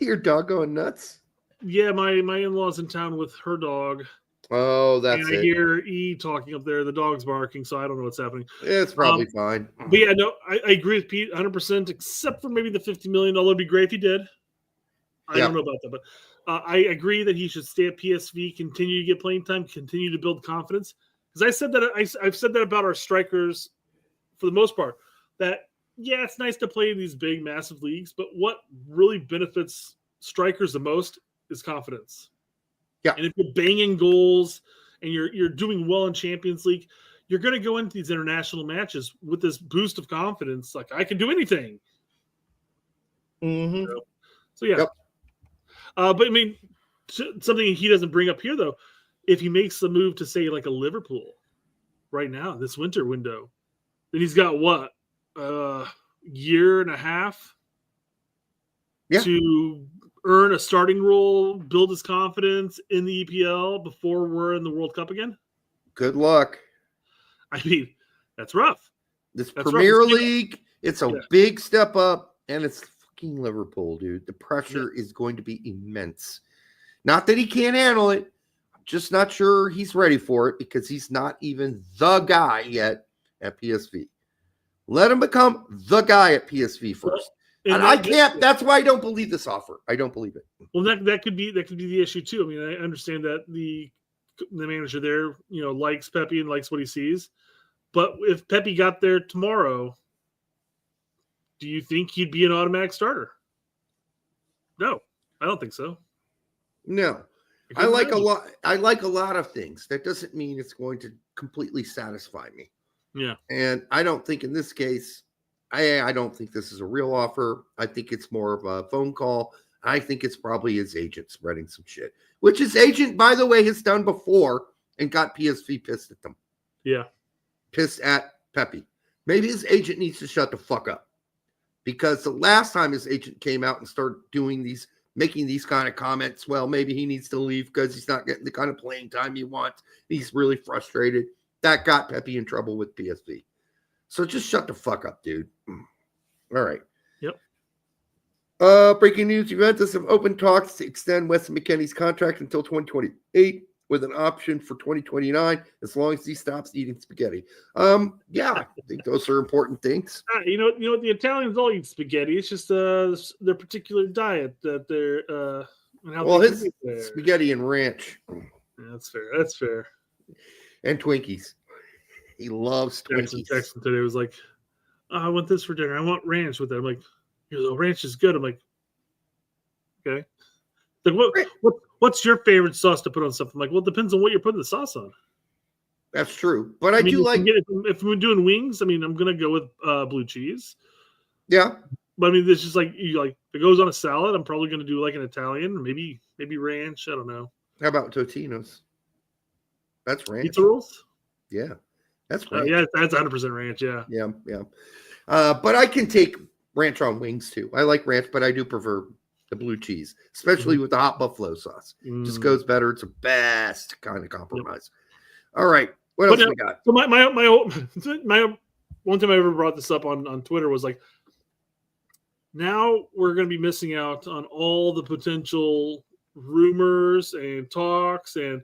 Your dog going nuts? Yeah, my in-laws in town with her dog. Oh, that's and I hear E talking up there. The dog's barking, so I don't know what's happening. It's probably fine. But yeah, no, I agree with Pete 100%, except for maybe the 50 million. Although it'd be great if he did. I don't know about that, but I agree that he should stay at PSV, continue to get playing time, continue to build confidence. Because I've said that about our strikers for the most part. That yeah, it's nice to play in these big, massive leagues, but what really benefits strikers the most is confidence. Yeah. And if you're banging goals and you're doing well in Champions League, you're going to go into these international matches with this boost of confidence. Like, I can do anything. Mm-hmm. So yeah. Yep. But I mean, something he doesn't bring up here, though, if he makes the move to, say, like a Liverpool right now, this winter window, then he's got what? Year and a half to earn a starting role, build his confidence in the EPL before we're in the World Cup again? Good luck. I mean, that's rough. This Premier League, it's a big step up, and it's fucking Liverpool, dude. The pressure is going to be immense. Not that he can't handle it. I'm just not sure he's ready for it because he's not even the guy yet at PSV. Let him become the guy at PSV first. And I can't. That's why I don't believe this offer. I don't believe it. Well, that could be the issue too. I mean, I understand that the manager there, likes Pepe and likes what he sees. But if Pepe got there tomorrow, do you think he'd be an automatic starter? No, I don't think so. No, I like a lot. I like a lot of things. That doesn't mean it's going to completely satisfy me. Yeah, and I don't think in this case, I don't think this is a real offer. I think it's more of a phone call. I think it's probably his agent spreading some shit, which his agent, by the way, has done before and got PSV pissed at them. Yeah, pissed at Pepe. Maybe his agent needs to shut the fuck up because the last time his agent came out and started making these kind of comments, well, maybe he needs to leave because he's not getting the kind of playing time he wants. He's really frustrated. That got Pepe in trouble with PSV. So just shut the fuck up, dude. All right. Yep. Breaking news: Juventus have opened talks to extend Weston McKennie's contract until 2028 with an option for 2029 as long as he stops eating spaghetti. Yeah, I think those are important things. You know what? The Italians all eat spaghetti. It's just their particular diet that they're his spaghetti and ranch. Yeah, that's fair. That's fair. And Twinkies. He loves Twinkies. Jackson today was like, I want this for dinner. I want ranch with it. I'm like, ranch is good. I'm like, okay. Like, what's your favorite sauce to put on something? I'm like, well, it depends on what you're putting the sauce on. That's true. But I do like... If we're doing wings, I mean, I'm going to go with blue cheese. Yeah. But I mean, it's just like, if it goes on a salad, I'm probably going to do like an Italian, maybe ranch. I don't know. How about Totino's? That's ranch. Pizza rolls? Yeah. That's ranch. Yeah, that's 100% ranch. Yeah. Yeah. But I can take ranch on wings too. I like ranch, but I do prefer the blue cheese, especially with the hot buffalo sauce. Just goes better. It's a best kind of compromise. Yep. All right. What else we got? So my one time I ever brought this up on Twitter was like, now we're going to be missing out on all the potential rumors and talks and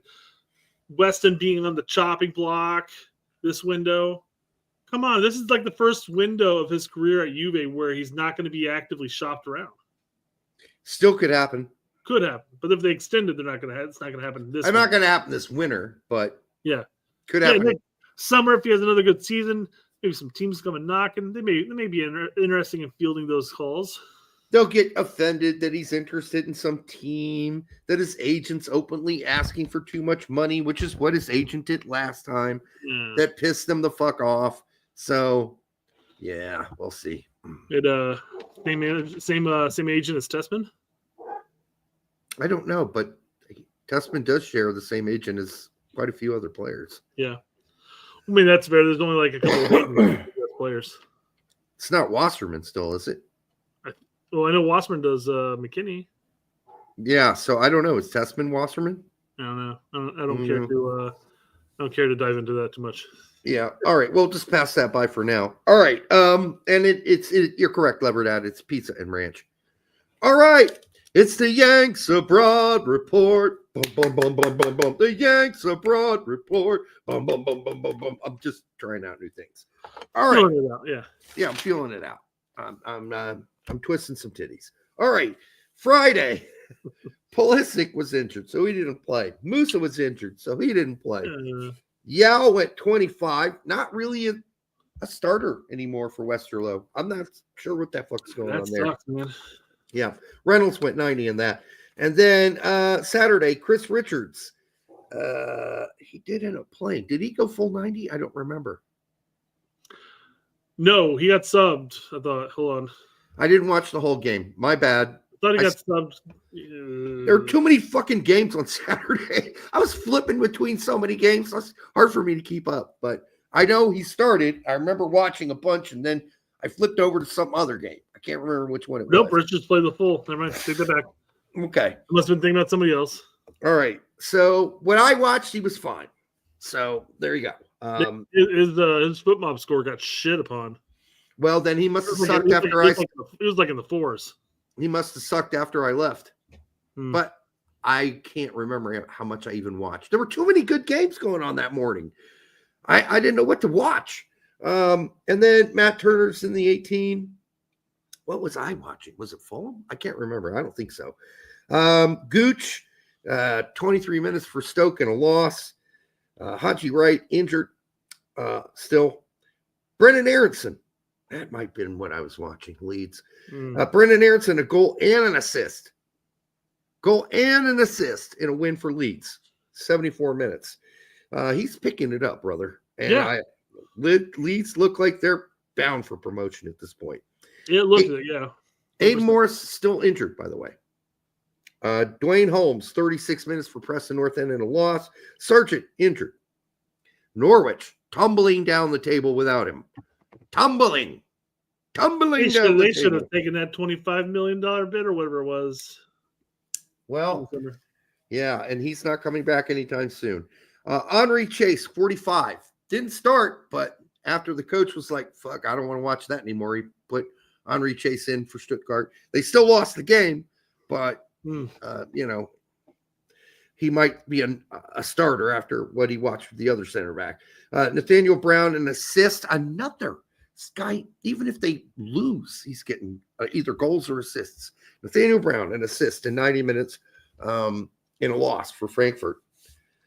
Weston being on the chopping block this window. Come on, this is like the first window of his career at Juve where he's not going to be actively shopped around. Still could happen. Could happen, but if they extend it, it's not going to happen this. It's not going to happen this winter, but yeah, could happen. Next summer, if he has another good season, maybe some teams come and knocking. They may be interesting in fielding those calls. They'll get offended that he's interested in some team, that his agent's openly asking for too much money, which is what his agent did last time. Yeah. That pissed them the fuck off. So, yeah, we'll see. Same agent as Tessman? I don't know, but Tessman does share the same agent as quite a few other players. Yeah. I mean, that's fair. There's only like a couple of players. It's not Wasserman still, is it? Well, I know Wasserman does McKinney. Yeah, so I don't know. Is Tessman Wasserman? I don't know. I don't care to. I don't care to dive into that too much. Yeah. All right. We'll just pass that by for now. All right. And it's you're correct, Leverdad. It's pizza and ranch. All right. It's the Yanks Abroad report. Bum, bum, bum, bum, bum, bum. The Yanks Abroad report. Bum, bum, bum, bum, bum, bum. I'm just trying out new things. All right. Feeling it out, yeah. Yeah, I'm feeling it out. I'm twisting some titties. All right. Friday. Pulisic was injured, so he didn't play. Musa was injured, so he didn't play. Yao went 25. Not really a starter anymore for Westerlo. I'm not sure what that fuck's going on there. Sucks, man. Yeah. Reynolds went 90 in that. And then Saturday, Chris Richards. He did end up playing. Did he go full 90? I don't remember. No, he got subbed. I thought. Hold on. I didn't watch the whole game. My bad. I thought he got subbed. There are too many fucking games on Saturday. I was flipping between so many games. It's hard for me to keep up. But I know he started. I remember watching a bunch, and then I flipped over to some other game. I can't remember which one it was. Nope, Richards played the full. Never mind. Take that back. Okay. I must have been thinking about somebody else. All right. So when I watched, he was fine. So there you go. His foot mob score got shit upon. Well, then he must have sucked It after was like in the fours. He must have sucked after I left. Hmm. But I can't remember how much I even watched. There were too many good games going on that morning. I didn't know what to watch. And then Matt Turner's in the 18. What was I watching? Was it Fulham? I can't remember. I don't think so. Gooch, 23 minutes for Stoke and a loss. Haji Wright injured still. Brendan Aronson. That might have been what I was watching. Leeds. Brendan Aronson, a goal and an assist. Goal and an assist in a win for Leeds. 74 minutes. He's picking it up, brother. And Leeds look like they're bound for promotion at this point. It looked it, yeah. Aiden Morris still injured, by the way. Dwayne Holmes, 36 minutes for Preston North End and a loss. Sargent injured. Norwich tumbling down the table without him. Tumbling down the table. They should have taken that $25 million bid or whatever it was. Well, yeah, and he's not coming back anytime soon. Anrie Chase, 45. Didn't start, but after the coach was like, fuck, I don't want to watch that anymore, he put Anrie Chase in for Stuttgart. They still lost the game, but, he might be a starter after what he watched with the other center back. Nathaniel Brown, an assist. Another guy, even if they lose, he's getting either goals or assists. Nathaniel Brown, an assist in 90 minutes in a loss for Frankfurt.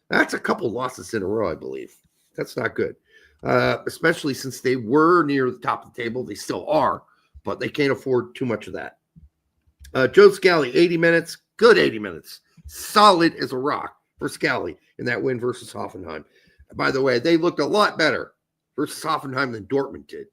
That's a couple losses in a row, I believe. That's not good, especially since they were near the top of the table. They still are, but they can't afford too much of that. Joe Scally, 80 minutes, good 80 minutes. Solid as a rock for Scally in that win versus Hoffenheim. By the way, they looked a lot better versus Hoffenheim than Dortmund did.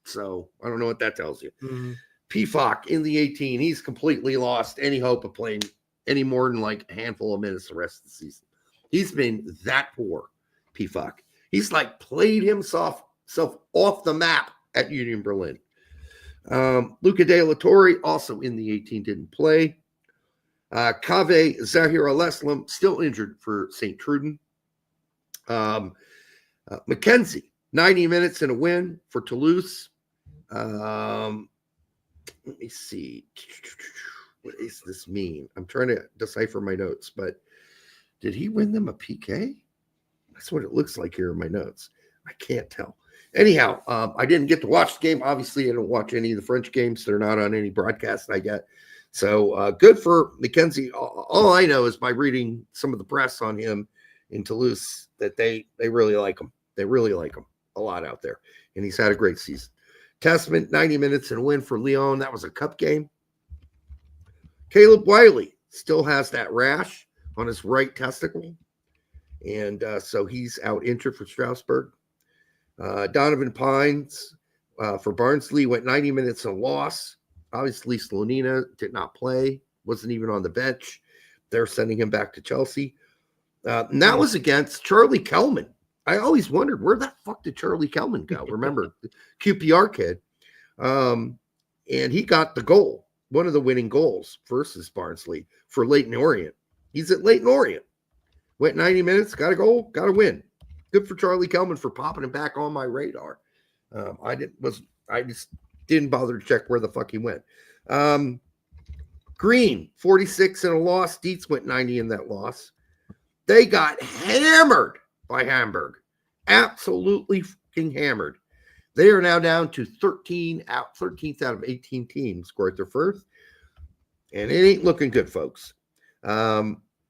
So I don't know what that tells you. Mm-hmm. Pfach in the 18. He's completely lost any hope of playing any more than like a handful of minutes the rest of the season. He's been that poor, Pfach. He's like played himself off the map at Union Berlin. Luca De La Torre, also in the 18, didn't play. Kaveh Zahir Al-Islam, still injured for St. Truden. McKenzie, 90 minutes and a win for Toulouse. Let me see. What does this mean? I'm trying to decipher my notes, but did he win them a PK? That's what it looks like here in my notes. I can't tell. Anyhow, I didn't get to watch the game. Obviously, I don't watch any of the French games. They're not on any broadcast I get. So good for McKenzie. All I know is by reading some of the press on him in Toulouse that they really like him. They really like him a lot out there. And he's had a great season. Testament, 90 minutes and a win for Lyon. That was a cup game. Caleb Wiley still has that rash on his right testicle. And so he's out injured for Strasbourg. Donovan Pines for Barnsley went 90 minutes and loss. Obviously, Slonina did not play, wasn't even on the bench. They're sending him back to Chelsea. And that was against Charlie Kellman. I always wondered, where the fuck did Charlie Kellman go? Remember, the QPR kid. And he got the goal, one of the winning goals versus Barnsley for Leyton Orient. He's at Leyton Orient. Went 90 minutes, got a goal, got a win. Good for Charlie Kellman for popping him back on my radar. I just didn't bother to check where the fuck he went. Green, 46 in a loss. Dietz went 90 in that loss. They got hammered by Hamburg. Absolutely fucking hammered. They are now down to 13th out of 18 teams scored their first. And it ain't looking good, folks.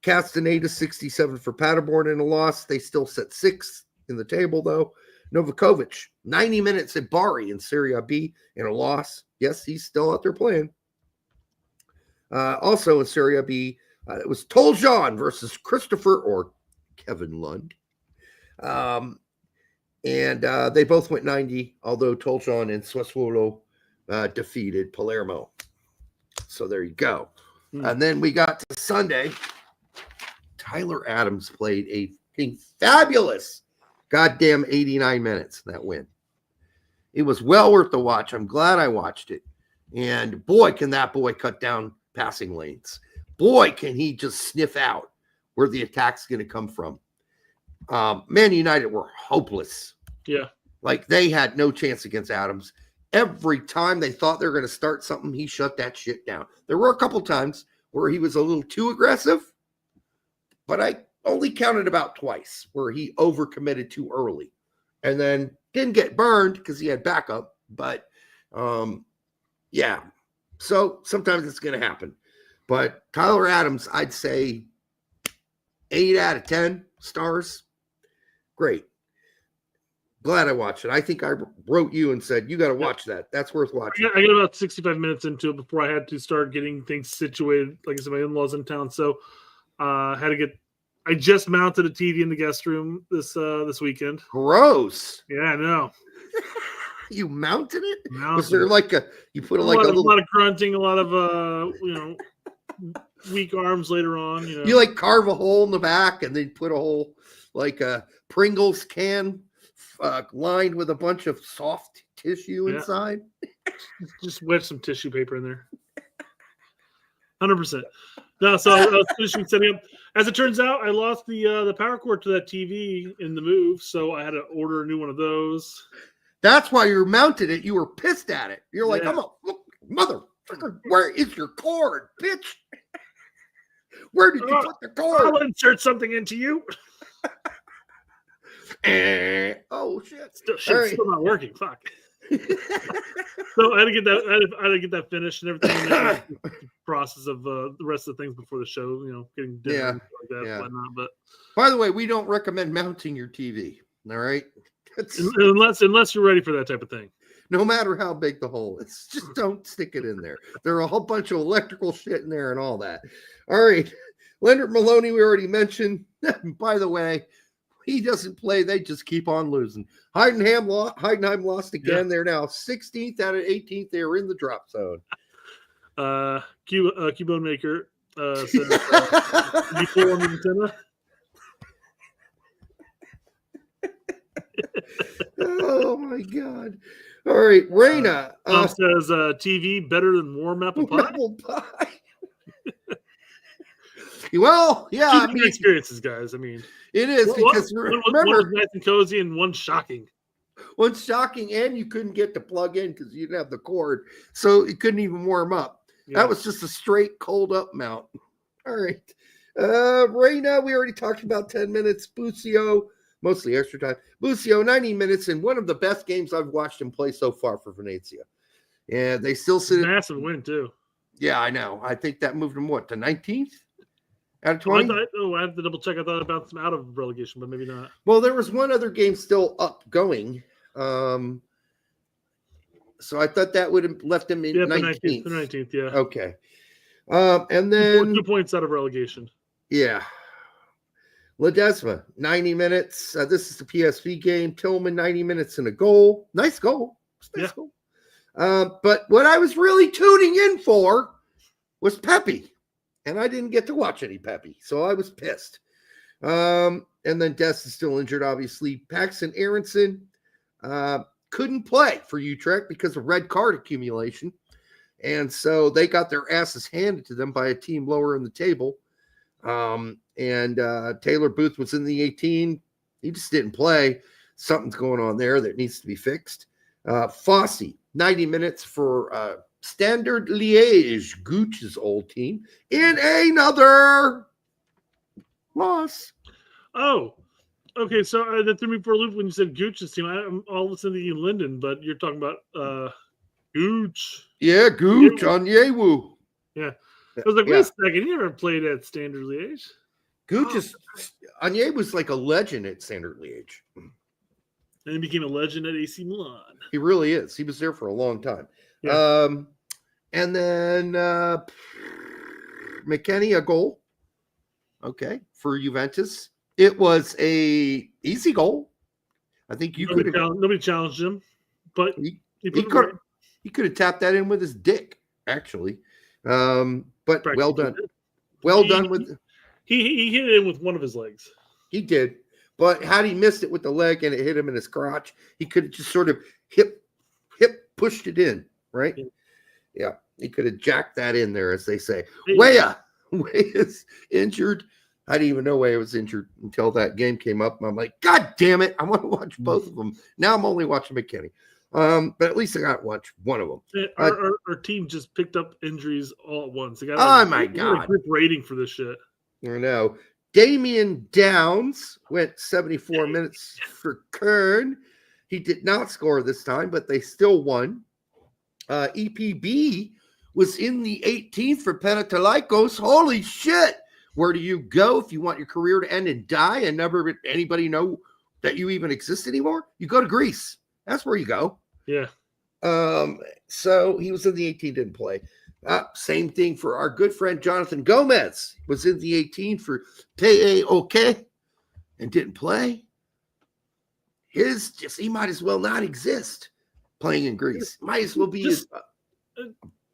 Castaneda, 67 for Paderborn in a loss. They still set 6th in the table, though. Novakovic, 90 minutes at Bari in Serie B in a loss. Yes, he's still out there playing. Also in Serie B, it was Toljan versus Christopher or Kevin Lund. And they both went 90, although Toljan and Sassuolo defeated Palermo. So there you go. And then we got to Sunday. Tyler Adams played a fabulous goddamn 89 minutes in that win. It was well worth the watch. I'm glad I watched it. And boy, can that boy cut down passing lanes. Boy, can he just sniff out where the attack's going to come from. Man United were hopeless. Yeah. Like they had no chance against Adams. every time they thought they were going to start something, he shut that shit down. There were a couple times where he was a little too aggressive, but I only counted about twice where he overcommitted too early and then didn't get burned because he had backup. But yeah, so sometimes it's going to happen. But Tyler Adams, I'd say 8 out of 10 stars. Great. Glad I watched it. I think I wrote you and said, you got to watch that. That's worth watching. I got about 65 minutes into it before I had to start getting things situated. Like I said, my in-laws in town. So I just mounted a TV in the guest room this weekend. Gross. Yeah, I know. You mounted it? Was Mounted there it. like you put a like lot, a little... lot of grunting, a lot of weak arms later on. You like carve a hole in the back and then put a hole like a Pringles can lined with a bunch of soft tissue inside. Just wedge some tissue paper in there. 100%. No, so I was finishing setting up. As it turns out, I lost the power cord to that TV in the move, so I had to order a new one of those. That's why you mounted it. You were pissed at it. You're like, Yeah. motherfucker, where is your cord, bitch? Where did you put the cord? I'll insert something into you. Oh shit! Still not working. Fuck. So I had to get that. I had to get that finished and everything. And the process of the rest of the things before the show. Getting dinner and stuff like that, whatnot. But by the way, we don't recommend mounting your TV. All right, unless you're ready for that type of thing. No matter how big the hole is, just don't stick it in there. There are a whole bunch of electrical shit in there and all that. All right, Leonard Maloney, we already mentioned. By the way, he doesn't play. They just keep on losing. Heidenheim lost again. Yeah. They're now 16th out of 18th. They're in the drop zone. Cubone Maker says, before on the antenna. Oh my God. All right, Reyna. Says TV better than warm apple pie. Apple pie. Well, yeah. Experiences, guys. I mean, it is because remember, one's nice and cozy and one's shocking. One's shocking, and you couldn't get the plug in because you didn't have the cord, so it couldn't even warm up. Yeah. That was just a straight cold up mount. All right, Reyna, we already talked about 10 minutes. Busio, mostly extra time. Busio, 90 minutes, and one of the best games I've watched him play so far for Venezia. And they still sit. Massive win too. Yeah, I know. I think that moved him to 19th. Out of 20? I have to double check. I thought about some out of relegation, but maybe not. Well, there was one other game still up going. So I thought that would have left him in 19th. The 19th, yeah. Okay. And then 2 points out of relegation. Yeah. Ledesma, 90 minutes. This is the PSV game. Tillman, 90 minutes and a goal. Nice goal. Nice goal. But what I was really tuning in for was Pepe. And I didn't get to watch any Pepe, so I was pissed. And then Dest is still injured, obviously. Paxton Aronson couldn't play for Utrecht because of red card accumulation. And so they got their asses handed to them by a team lower in the table. And Taylor Booth was in the 18. He just didn't play. Something's going on there that needs to be fixed. Fossey, 90 minutes for Standard Liège, Gooch's old team, in another loss. Oh, okay. So that threw me for a loop when you said Gooch's team. I'm all of a sudden thinking Linden, but you're talking about Gooch. Yeah, Gooch on Yewu. Yeah. I was like, wait a second, he never played at Standard Liège. Gooch is Anye was like a legend at Standard Liège. And he became a legend at AC Milan. He really is. He was there for a long time. Yeah. And then McKennie, a goal. Okay, for Juventus. It was a easy goal. I think nobody challenged him, but he could have tapped that in with his dick, actually. But well done. Well done with he hit it in with one of his legs. He did. But had he missed it with the leg and it hit him in his crotch, he could have just sort of hip pushed it in, right? Yeah. He could have jacked that in there, as they say. Weah is injured. I didn't even know Weah was injured until that game came up. And I'm like, God damn it. I want to watch both of them. Now I'm only watching McKennie. But at least I got one of them. Our team just picked up injuries all at once. They got my God. A group rating for this shit. I know. Damian Downs went 74 minutes for Kern. He did not score this time, but they still won. EPB was in the 18th for Panathinaikos. Holy shit. Where do you go if you want your career to end and die and never anybody know that you even exist anymore? You go to Greece. That's where you go. Yeah. So he was in the 18, didn't play. Same thing for our good friend Jonathan Gomez. Was in the 18 for PAOK and didn't play. He might as well not exist playing in Greece. Might as well be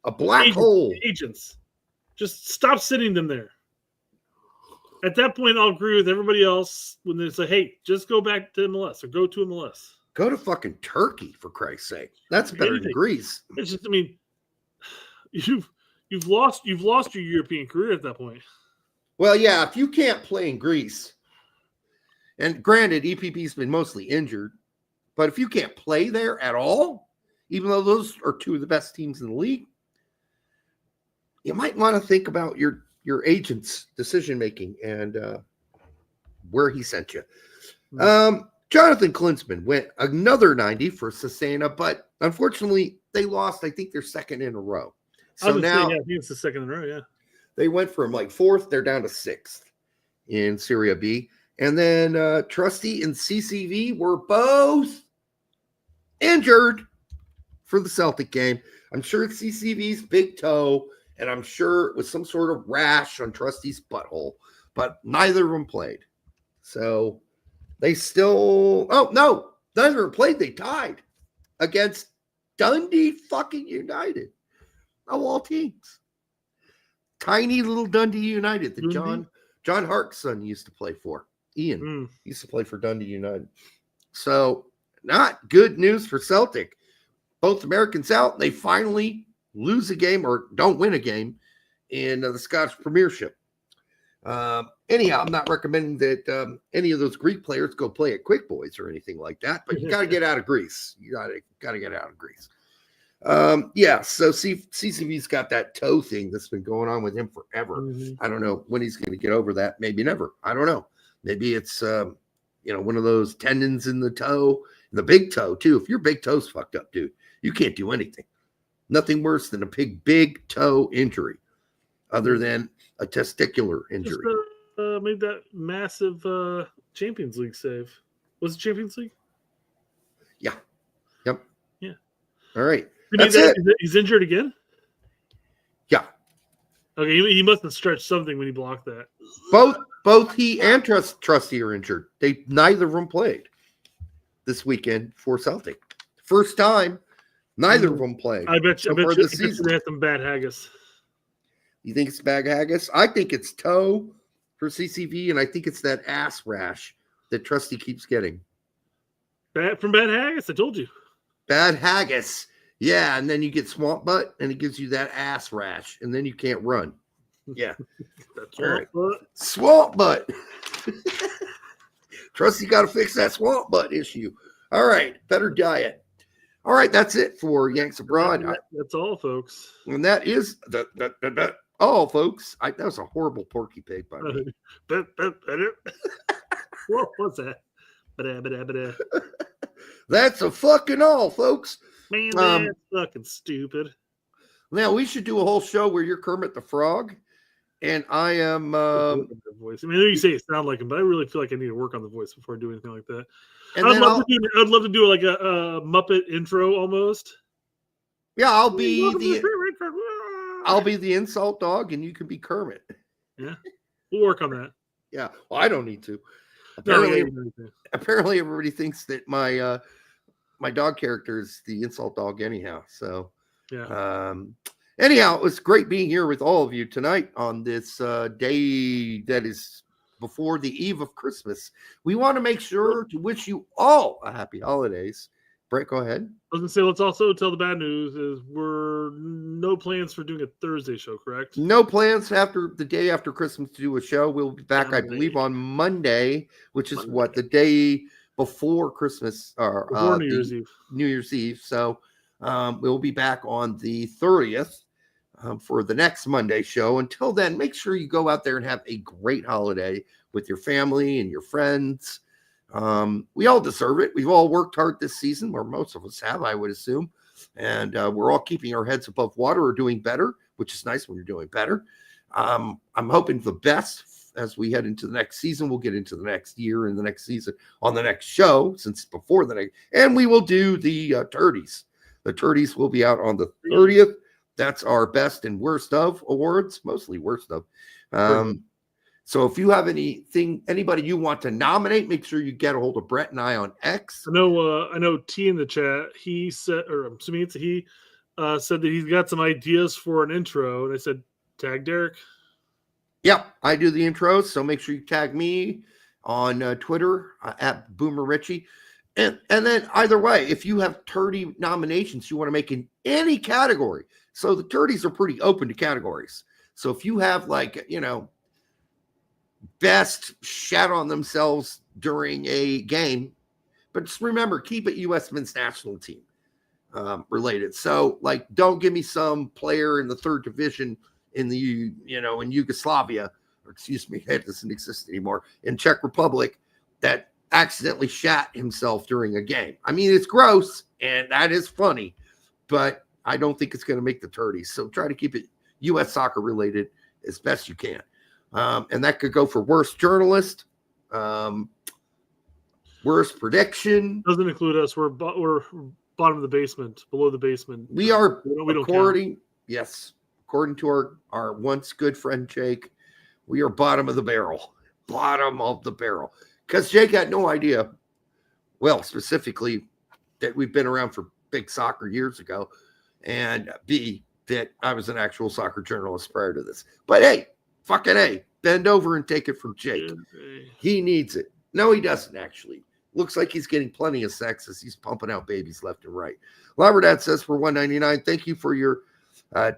a black hole. Agents. Just stop sitting them there. At that point, I'll agree with everybody else when they say, hey, just go back to MLS or go to MLS. Go to fucking Turkey, for Christ's sake. That's better than Greece. It's just, I mean, you've lost your European career at that point. Well, yeah, if you can't play in Greece, and granted, EPB's been mostly injured, but if you can't play there at all, even though those are two of the best teams in the league, you might want to think about your agent's decision-making and where he sent you. Jonathan Klinsmann went another 90 for Cesena, but unfortunately, they lost, I think, their second in a row. So now, I think it's the second in a row, yeah. They went from like fourth, they're down to sixth in Serie B. And then Trusty and CCV were both injured for the Celtic game. I'm sure it's CCV's big toe, and I'm sure it was some sort of rash on Trusty's butthole, but neither of them played. So they still, neither of them played. They tied against Dundee fucking United, of all teams. Tiny little Dundee United that John Hart's son used to play for. Ian used to play for Dundee United. So not good news for Celtic. Both Americans out. They finally lose a game or don't win a game in the Scottish Premiership. Anyhow, I'm not recommending that any of those Greek players go play at Quick Boys or anything like that, but you got to get out of Greece. You got to get out of Greece. So CCV's got that toe thing that's been going on with him forever. I don't know when he's going to get over that. Maybe never. I don't know. Maybe it's one of those tendons in the toe, the big toe too. If your big toe's fucked up, dude, you can't do anything. Nothing worse than a big toe injury, other than a testicular injury. Just made that massive Champions League save. Was it Champions League? Yeah. Yep. Yeah. All right. That's it. He's injured again? Yeah. Okay, he must have stretched something when he blocked that. Both he and Trusty are injured. Neither of them played this weekend for Celtic. First time, neither of them played. I bet you the season. They have some bad haggis. You think it's bad haggis? I think it's toe for CCV, and I think it's that ass rash that Trusty keeps getting. From bad haggis, I told you. Bad haggis. Yeah, and then you get swamp butt, and it gives you that ass rash, and then you can't run. Yeah. That's right. Swamp butt. Trusty got to fix that swamp butt issue. All right. Better diet. All right. That's it for Yanks Abroad. That's all, folks. And that is all, folks. That was a horrible Porky Pig by me. What's that? That's a fucking all, folks. Man, that's fucking stupid. Now, we should do a whole show where you're Kermit the Frog, and I am... voice. I mean, you say it sound like him, but I really feel like I need to work on the voice before I do anything like that. I'd love to do like a Muppet intro almost. Yeah, I'll be the insult dog, and you can be Kermit. Yeah, we'll work on that. Yeah, well, I don't need to. Apparently, everybody thinks that my dog character is the insult dog anyhow. So, yeah. Anyhow, it was great being here with all of you tonight on this day that is before the eve of Christmas. We want to make sure to wish you all a happy holidays. Brett, go ahead. I was going to say, let's also tell the bad news is we're no plans for doing a Thursday show, correct? No plans after the day after Christmas to do a show. We'll be back, I believe, on Monday, which is the day before Christmas or Before New Year's Eve. New Year's Eve. So we'll be back on the 30th for the next Monday show. Until then, make sure you go out there and have a great holiday with your family and your friends. We all deserve it. We've all worked hard this season, or most of us have, I would assume. And we're all keeping our heads above water or doing better, which is nice when you're doing better. I'm hoping the best as we head into the next season. We'll get into the next year and the next season on the next show, since before the next. And we will do the Turdies. The Turdies will be out on the 30th. That's our best and worst of awards, mostly worst of. So if you have anybody you want to nominate, make sure you get a hold of Brett and I on X. I know T in the chat. He said, or I'm assuming it's he, said that he's got some ideas for an intro, and I said, tag Derek. Yep, I do the intros, so make sure you tag me on Twitter at Boomer Richie. And then either way, if you have Turdy nominations you want to make in any category, so the Turdies are pretty open to categories. So if you have best shat on themselves during a game, but just remember, keep it U.S. men's national team related. So don't give me some player in the third division in the, in Yugoslavia, or excuse me, it doesn't exist anymore, in Czech Republic, that accidentally shat himself during a game. I mean, it's gross and that is funny, but I don't think it's going to make the Turdies. So try to keep it U.S. soccer related as best you can. And that could go for worst journalist, worst prediction. Doesn't include us. We're bottom of the basement, below the basement. We are, according to our once good friend Jake, we are bottom of the barrel. Bottom of the barrel. Because Jake had no idea, well, specifically that we've been around for big soccer years ago, and B, that I was an actual soccer journalist prior to this. But hey, fucking A, bend over and take it from Jake. He needs it. No, he doesn't actually. Looks like he's getting plenty of sex as he's pumping out babies left and right. Labradad says for $1.99, thank you for your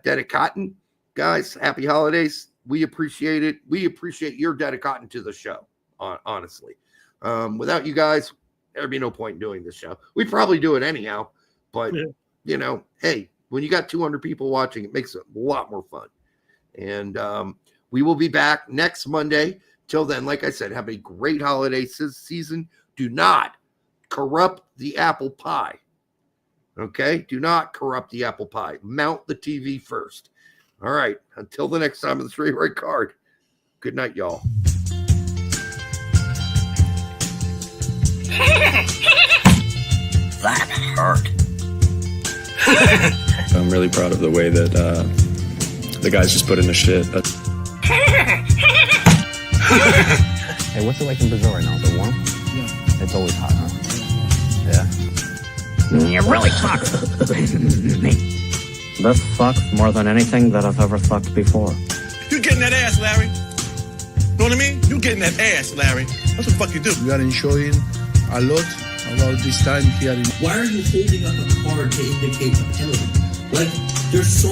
dedicating. Guys, happy holidays. We appreciate it. We appreciate your dedicating to the show, honestly. Without you guys, there'd be no point in doing this show. We'd probably do it anyhow, but, hey, when you got 200 people watching, it makes it a lot more fun. And we will be back next Monday. Till then, like I said, have a great holiday season. Do not corrupt the apple pie. Okay? Do not corrupt the apple pie. Mount the TV first. All right. Until the next time of the Straight Right Card. Good night, y'all. That hurt. I'm really proud of the way that the guys just put in the shit. Hey, what's it like in Brazil right now? Is it warm? Yeah. It's always hot, huh? Yeah. You really suck. This sucks more than anything that I've ever sucked before. You getting that ass, Larry? Know what I mean? You getting that ass, Larry. That's what the fuck you do. We are enjoying a lot about this time here in. Why are you holding up a card to indicate a penalty? Like, there's so